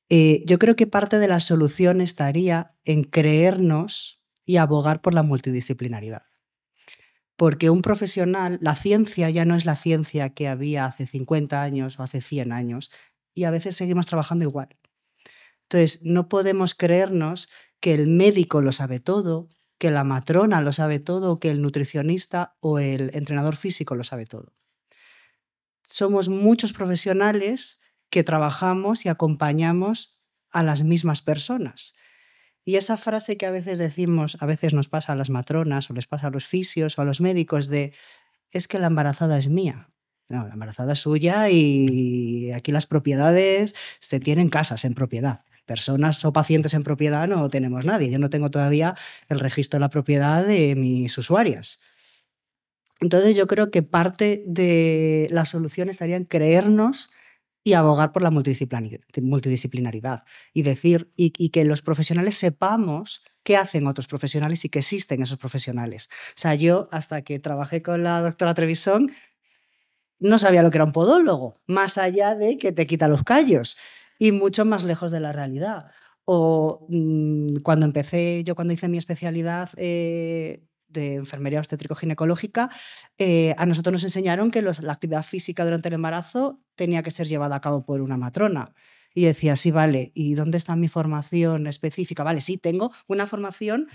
Yo creo que parte de la solución estaría en creernos y abogar por la multidisciplinaridad. Porque un profesional, la ciencia ya no es la ciencia que había hace 50 años o hace 100 años, y a veces seguimos trabajando igual. Entonces, no podemos creernos que el médico lo sabe todo, que la matrona lo sabe todo, que el nutricionista o el entrenador físico lo sabe todo. Somos muchos profesionales que trabajamos y acompañamos a las mismas personas. Y esa frase que a veces decimos, a veces nos pasa a las matronas o les pasa a los fisios o a los médicos de es que la embarazada es mía. No, la embarazada es suya y aquí las propiedades se tienen casas en propiedad. Personas o pacientes en propiedad no tenemos nadie. Yo no tengo todavía el registro de la propiedad de mis usuarias. Entonces yo creo que parte de la solución estaría en creernos y abogar por la multidisciplinaridad y decir y que los profesionales sepamos qué hacen otros profesionales y que existen esos profesionales. O sea, yo hasta que trabajé con la doctora Trevisón no sabía lo que era un podólogo, más allá de que te quita los callos y mucho más lejos de la realidad. O cuando hice mi especialidad de enfermería obstétrico-ginecológica, a nosotros nos enseñaron que la actividad física durante el embarazo tenía que ser llevada a cabo por una matrona. Y decía, sí, vale, ¿y dónde está mi formación específica? Vale, sí, tengo una formación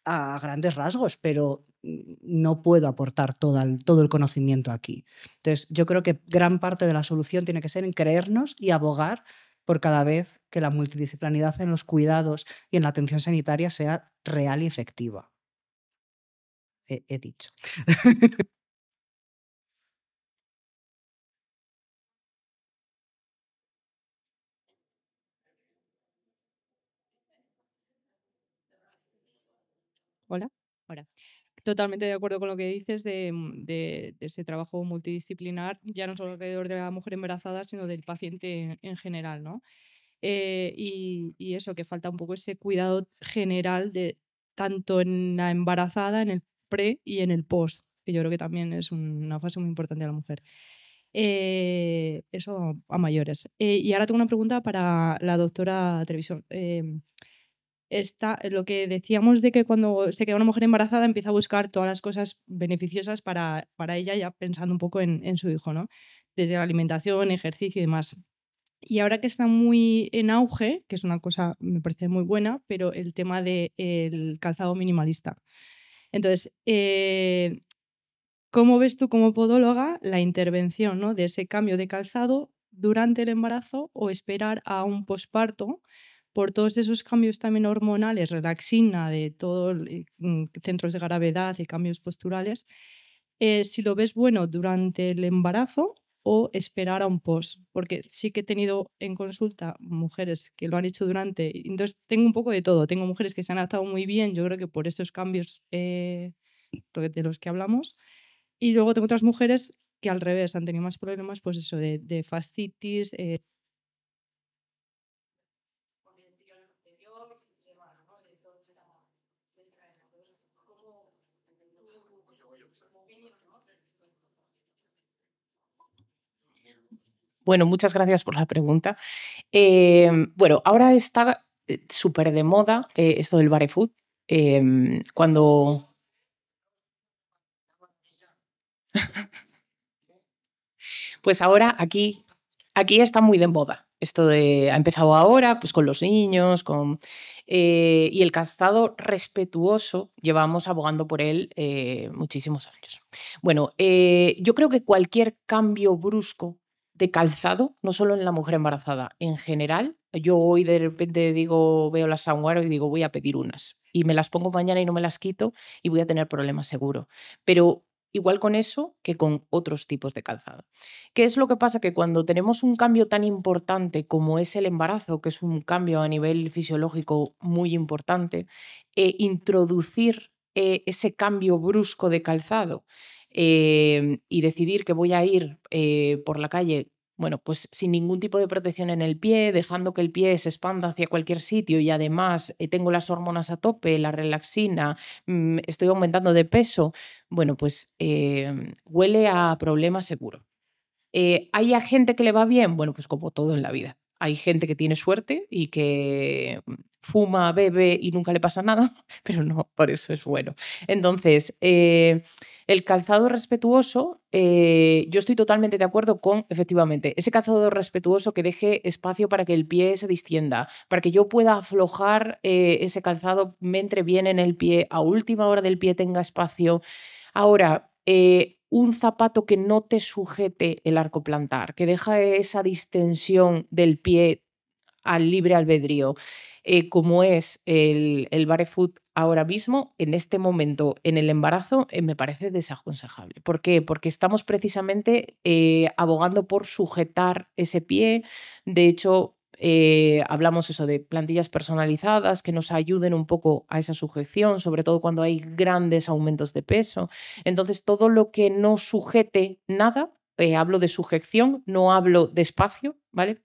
a grandes rasgos, pero no puedo aportar todo el conocimiento aquí. Entonces, yo creo que gran parte de la solución tiene que ser en creernos y abogar por cada vez que la multidisciplinaridad en los cuidados y en la atención sanitaria sea real y efectiva. He dicho. Hola, hola. Totalmente de acuerdo con lo que dices de ese trabajo multidisciplinar, ya no solo alrededor de la mujer embarazada, sino del paciente en general, ¿no? Y eso, que falta un poco ese cuidado general de tanto en la embarazada, en el pre y en el post, que yo creo que también es una fase muy importante de la mujer. Eso a mayores. Y ahora tengo una pregunta para la doctora Trevisan. Lo que decíamos de que cuando se queda una mujer embarazada empieza a buscar todas las cosas beneficiosas para ella, ya pensando un poco en su hijo, ¿no? Desde la alimentación, ejercicio y demás. Y ahora que está muy en auge, que es una cosa, me parece muy buena, pero el tema del calzado minimalista. Entonces, ¿cómo ves tú como podóloga la intervención, ¿no?, de ese cambio de calzado durante el embarazo o esperar a un posparto por todos esos cambios también hormonales, relaxina, de todos centros de gravedad y cambios posturales, si lo ves bueno durante el embarazo o esperar a un post, porque sí que he tenido en consulta mujeres que lo han hecho durante, entonces tengo un poco de todo, tengo mujeres que se han adaptado muy bien, yo creo que por estos cambios de los que hablamos, y luego tengo otras mujeres que al revés han tenido más problemas, pues eso, de fascitis, Bueno, muchas gracias por la pregunta. Bueno, ahora está súper de moda esto del barefoot. Cuando... Pues ahora aquí está muy de moda. Esto ha empezado ahora pues con los niños, y el calzado respetuoso llevamos abogando por él muchísimos años. Bueno, yo creo que cualquier cambio brusco de calzado, no solo en la mujer embarazada, en general, yo hoy de repente veo las Soundwear y digo voy a pedir unas y me las pongo mañana y no me las quito y voy a tener problemas seguro. Pero igual con eso que con otros tipos de calzado. ¿Qué es lo que pasa? Que cuando tenemos un cambio tan importante como es el embarazo, que es un cambio a nivel fisiológico muy importante, introducir ese cambio brusco de calzado y decidir que voy a ir por la calle, bueno, pues sin ningún tipo de protección en el pie, dejando que el pie se expanda hacia cualquier sitio y además tengo las hormonas a tope, la relaxina, estoy aumentando de peso, bueno, pues huele a problema seguro. ¿Hay a gente que le va bien? Bueno, pues como todo en la vida. Hay gente que tiene suerte y que fuma, bebe y nunca le pasa nada, pero no, por eso es bueno. Entonces, el calzado respetuoso, yo estoy totalmente de acuerdo con, efectivamente, ese calzado respetuoso que deje espacio para que el pie se distienda, para que yo pueda aflojar ese calzado, me entre bien en el pie, a última hora del pie tenga espacio. Ahora, un zapato que no te sujete el arco plantar, que deja esa distensión del pie al libre albedrío, como es el barefoot ahora mismo, en este momento, en el embarazo, me parece desaconsejable. ¿Por qué? Porque estamos precisamente abogando por sujetar ese pie. De hecho, hablamos eso de plantillas personalizadas que nos ayuden un poco a esa sujeción, sobre todo cuando hay grandes aumentos de peso. Entonces, todo lo que no sujete nada, hablo de sujeción, no hablo de espacio, ¿vale?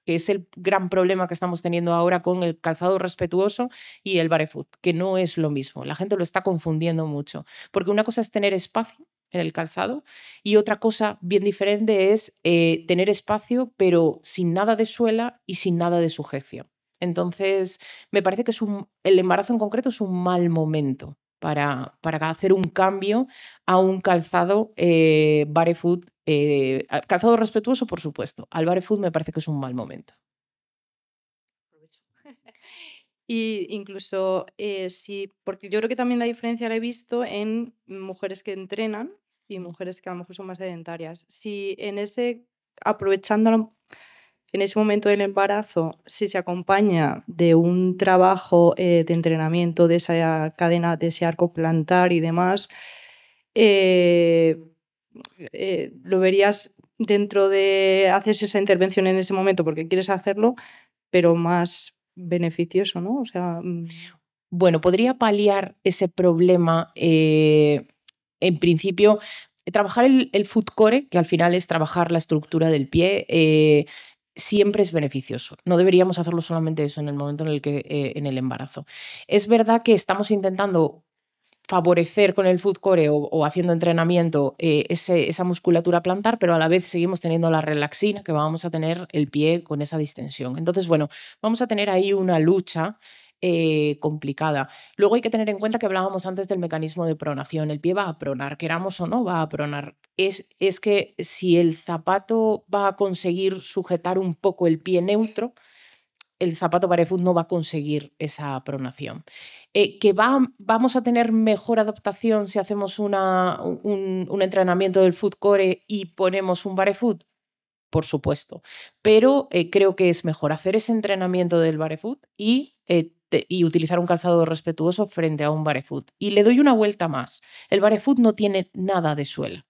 Que es el gran problema que estamos teniendo ahora con el calzado respetuoso y el barefoot, que no es lo mismo. La gente lo está confundiendo mucho, porque una cosa es tener espacio en el calzado y otra cosa bien diferente es tener espacio pero sin nada de suela y sin nada de sujeción. Entonces, me parece que el embarazo en concreto es un mal momento para hacer un cambio a un calzado barefoot. Calzado respetuoso, por supuesto. Al barefoot me parece que es un mal momento. Y incluso porque yo creo que también la diferencia la he visto en mujeres que entrenan y mujeres que a lo mejor son más sedentarias. Si aprovechando en ese momento del embarazo, si se acompaña de un trabajo de entrenamiento de esa cadena, de ese arco plantar y demás, lo verías dentro de haces esa intervención en ese momento porque quieres hacerlo, pero más beneficioso, ¿no? O sea, Bueno, podría paliar ese problema, en principio, trabajar el foot core, que al final es trabajar la estructura del pie, siempre es beneficioso. No deberíamos hacerlo solamente eso en el momento en el embarazo. Es verdad que estamos intentando favorecer con el foot core o haciendo entrenamiento esa musculatura plantar, pero a la vez seguimos teniendo la relaxina, que vamos a tener el pie con esa distensión. Entonces, bueno, vamos a tener ahí una lucha complicada. Luego hay que tener en cuenta que hablábamos antes del mecanismo de pronación. El pie va a pronar, queramos o no, va a pronar. Es que si el zapato va a conseguir sujetar un poco el pie neutro, el zapato barefoot no va a conseguir esa pronación. ¿Vamos a tener mejor adaptación si hacemos un entrenamiento del foot core y ponemos un barefoot? por supuesto, pero creo que es mejor hacer ese entrenamiento del barefoot y utilizar un calzado respetuoso frente a un barefoot. Y le doy una vuelta más. El barefoot no tiene nada de suela.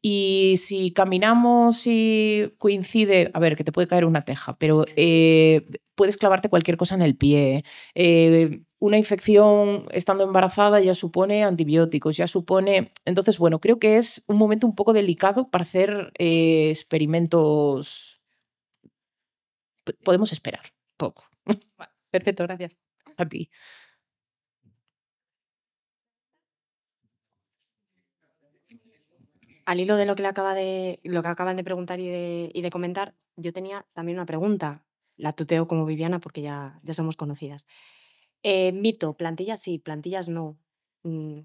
Y si caminamos y coincide, a ver, que te puede caer una teja, pero puedes clavarte cualquier cosa en el pie. Una infección estando embarazada ya supone antibióticos, ya supone... Entonces, bueno, creo que es un momento un poco delicado para hacer experimentos. Podemos esperar poco. Perfecto, gracias. A ti. Al hilo de lo que acaban de preguntar y de comentar, yo tenía también una pregunta. La tuteo como Viviana porque ya somos conocidas. Mito, plantillas sí, plantillas no.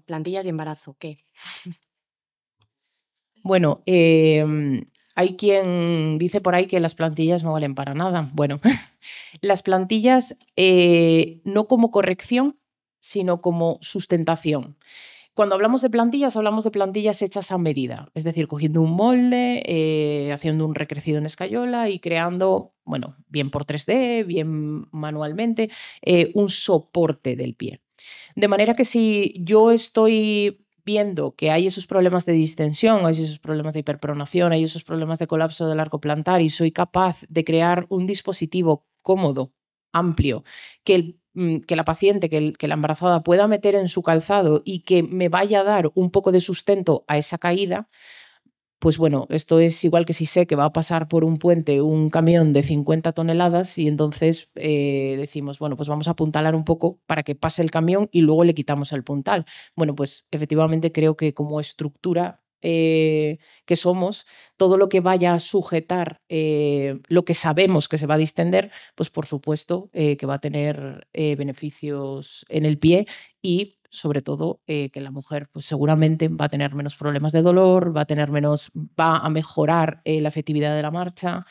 Plantillas y embarazo, ¿qué? Bueno, hay quien dice por ahí que las plantillas no valen para nada. Bueno, las plantillas no como corrección, sino como sustentación. Cuando hablamos de plantillas hechas a medida, es decir, cogiendo un molde, haciendo un recrecido en escayola y creando, bueno, bien por 3D, bien manualmente, un soporte del pie. De manera que si yo estoy viendo que hay esos problemas de distensión, hay esos problemas de hiperpronación, hay esos problemas de colapso del arco plantar y soy capaz de crear un dispositivo cómodo, amplio, que la paciente, que la embarazada pueda meter en su calzado y que me vaya a dar un poco de sustento a esa caída, pues bueno, esto es igual que si sé que va a pasar por un puente un camión de 50 toneladas y entonces decimos, bueno, pues vamos a apuntalar un poco para que pase el camión y luego le quitamos el puntal. Bueno, pues efectivamente creo que como estructura que somos, todo lo que vaya a sujetar lo que sabemos que se va a distender, pues por supuesto que va a tener beneficios en el pie y sobre todo que la mujer pues seguramente va a tener menos problemas de dolor, va a mejorar la efectividad de la marcha.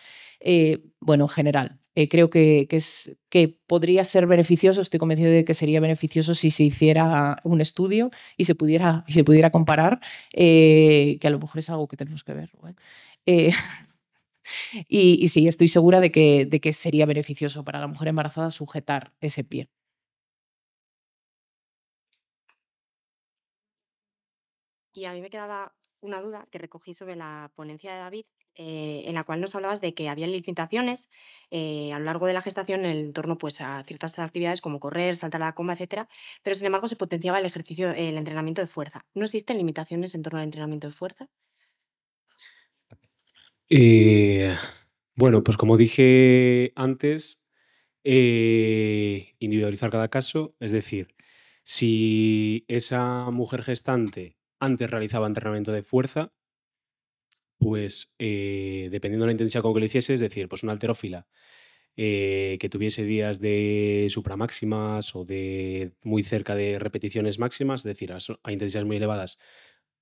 Bueno, en general, creo que podría ser beneficioso, estoy convencido de que sería beneficioso si se hiciera un estudio y se pudiera comparar, que a lo mejor es algo que tenemos que ver. ¿Vale? Y sí, estoy segura de que sería beneficioso para la mujer embarazada sujetar ese pie. Y a mí me quedaba una duda que recogí sobre la ponencia de David, en la cual nos hablabas de que había limitaciones a lo largo de la gestación en torno pues, a ciertas actividades como correr, saltar a la coma, etcétera, pero sin embargo se potenciaba el ejercicio, el entrenamiento de fuerza. ¿No existen limitaciones en torno al entrenamiento de fuerza? Bueno, pues como dije antes, individualizar cada caso, es decir, si esa mujer gestante antes realizaba entrenamiento de fuerza, pues dependiendo de la intensidad con que lo hiciese, es decir, pues una halterófila que tuviese días de supramáximas o de muy cerca de repeticiones máximas, es decir, a intensidades muy elevadas,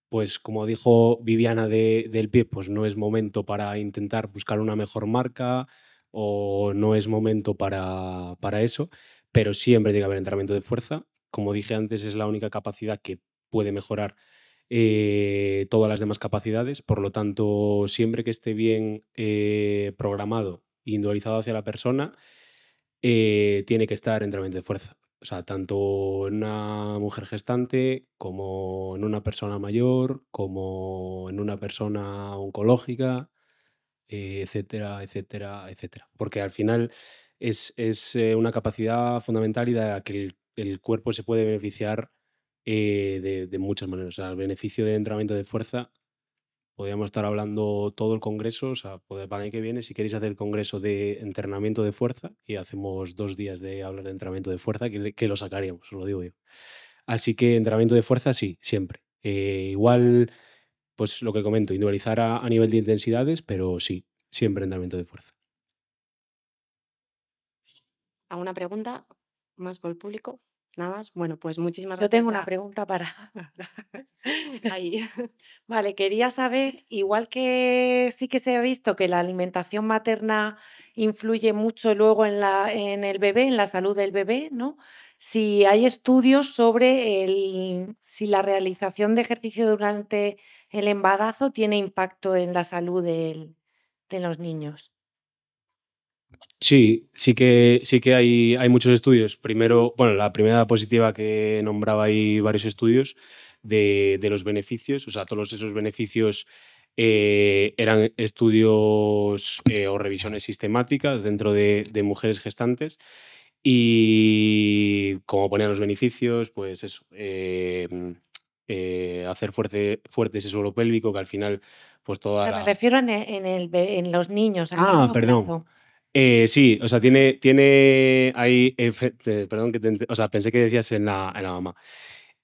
pues como dijo Viviana del pie, pues no es momento para intentar buscar una mejor marca o no es momento para eso, pero siempre tiene que haber entrenamiento de fuerza. Como dije antes, es la única capacidad que puede mejorar todas las demás capacidades, por lo tanto, siempre que esté bien programado e individualizado hacia la persona, tiene que estar entrenamiento de fuerza. O sea, tanto en una mujer gestante, como en una persona mayor, como en una persona oncológica, etcétera, etcétera, etcétera. Porque al final es una capacidad fundamental y de la que el cuerpo se puede beneficiar de muchas maneras. O sea, el beneficio del entrenamiento de fuerza, podríamos estar hablando todo el congreso, o sea, para el año que viene, si queréis hacer el congreso de entrenamiento de fuerza, y hacemos 2 días de hablar de entrenamiento de fuerza, que lo sacaríamos, os lo digo yo. Así que entrenamiento de fuerza sí, siempre. Igual, pues lo que comento, individualizar a nivel de intensidades, pero sí, siempre entrenamiento de fuerza. ¿Alguna pregunta más por el público? Nada más. Bueno, pues muchísimas Yo gracias. tengo una pregunta para... Ahí. Vale, quería saber, igual que sí que se ha visto que la alimentación materna influye mucho luego en el bebé, en la salud del bebé, ¿no? Si hay estudios sobre si la realización de ejercicio durante el embarazo tiene impacto en la salud del de los niños. Sí, sí que hay muchos estudios. Primero, bueno, la primera diapositiva que nombraba hay varios estudios de los beneficios, o sea, todos esos beneficios eran estudios o revisiones sistemáticas dentro de mujeres gestantes y como ponían los beneficios, pues eso, hacer fuerte ese suelo pélvico que al final, pues O toda sea, me la... refiero en los niños a largo Perdón. plazo. Sí, o sea, tiene ahí, perdón, o sea, pensé que decías en la mamá.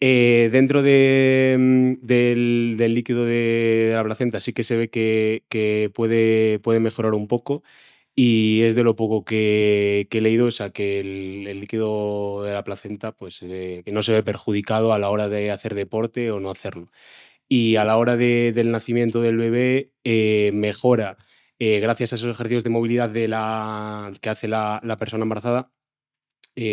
Dentro del líquido de la placenta sí que se ve que puede mejorar un poco y es de lo poco que he leído, o sea, que el líquido de la placenta pues, que no se ve perjudicado a la hora de hacer deporte o no hacerlo. Y a la hora del nacimiento del bebé mejora gracias a esos ejercicios de movilidad que hace la persona embarazada,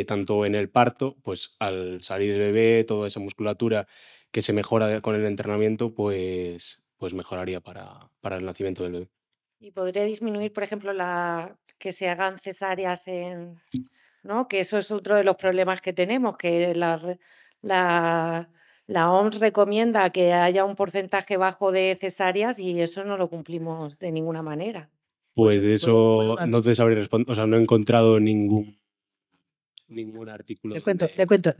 tanto en el parto, pues al salir el bebé, toda esa musculatura que se mejora con el entrenamiento, pues mejoraría para el nacimiento del bebé. Y podría disminuir, por ejemplo, que se hagan cesáreas ¿no? Que eso es otro de los problemas que tenemos, que la, la OMS recomienda que haya un porcentaje bajo de cesáreas y eso no lo cumplimos de ninguna manera. Pues de ¿Puedo eso dar? no te sabré responder, o sea, no he encontrado ningún artículo. Le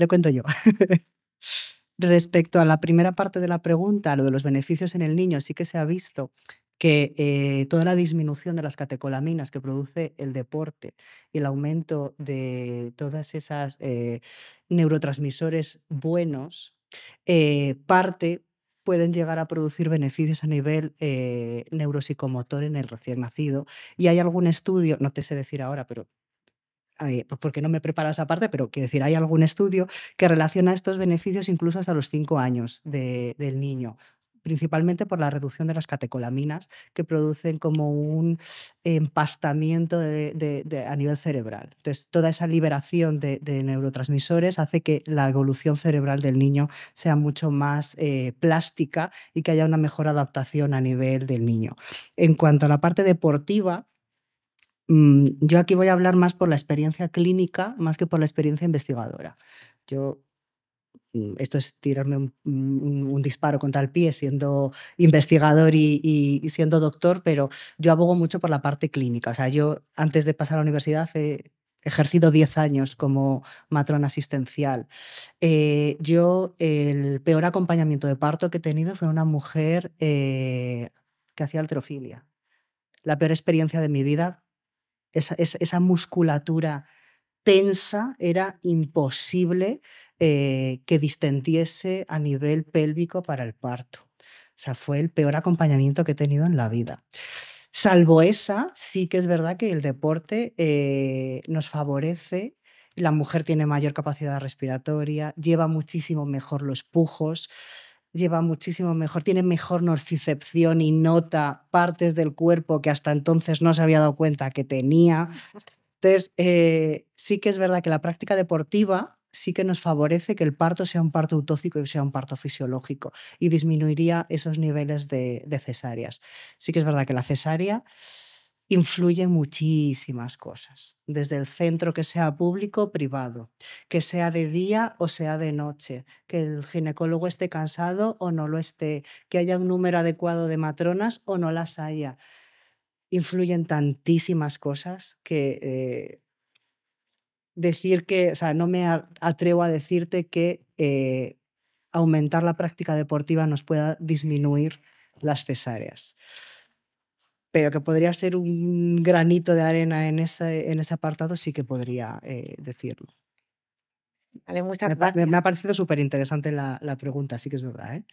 cuento yo. Respecto a la primera parte de la pregunta, lo de los beneficios en el niño, sí que se ha visto que toda la disminución de las catecolaminas que produce el deporte y el aumento de todas esas neurotransmisores buenos, pueden llegar a producir beneficios a nivel neuropsicomotor en el recién nacido. Y hay algún estudio, no te sé decir ahora, pero porque no me preparo esa parte, pero quiero decir, hay algún estudio que relaciona estos beneficios incluso hasta los 5 años del niño, principalmente por la reducción de las catecolaminas que producen como un empastamiento a nivel cerebral. Entonces, toda esa liberación de neurotransmisores hace que la evolución cerebral del niño sea mucho más plástica y que haya una mejor adaptación a nivel del niño. En cuanto a la parte deportiva, yo aquí voy a hablar más por la experiencia clínica, más que por la experiencia investigadora. Esto es tirarme un disparo contra el pie siendo investigador y siendo doctor, pero yo abogo mucho por la parte clínica. O sea, yo antes de pasar a la universidad he ejercido 10 años como matrona asistencial. Yo el peor acompañamiento de parto que he tenido fue una mujer que hacía halterofilia. La peor experiencia de mi vida. Esa musculatura tensa era imposible que distendiese a nivel pélvico para el parto. O sea, fue el peor acompañamiento que he tenido en la vida. Salvo esa, sí que es verdad que el deporte nos favorece. La mujer tiene mayor capacidad respiratoria, lleva muchísimo mejor los pujos, lleva muchísimo mejor, tiene mejor nocicepción y nota partes del cuerpo que hasta entonces no se había dado cuenta que tenía. Entonces, sí que es verdad que la práctica deportiva sí que nos favorece que el parto sea un parto utóxico y sea un parto fisiológico y disminuiría esos niveles de cesáreas. Sí que es verdad que la cesárea influye en muchísimas cosas, desde el centro que sea público o privado, que sea de día o sea de noche, que el ginecólogo esté cansado o no lo esté, que haya un número adecuado de matronas o no las haya. Influyen tantísimas cosas que decir que, o sea, no me atrevo a decirte que aumentar la práctica deportiva nos pueda disminuir las cesáreas. Pero que podría ser un granito de arena en ese apartado, sí que podría decirlo. Vale, muchas gracias. Me ha parecido súper interesante la pregunta, sí que es verdad.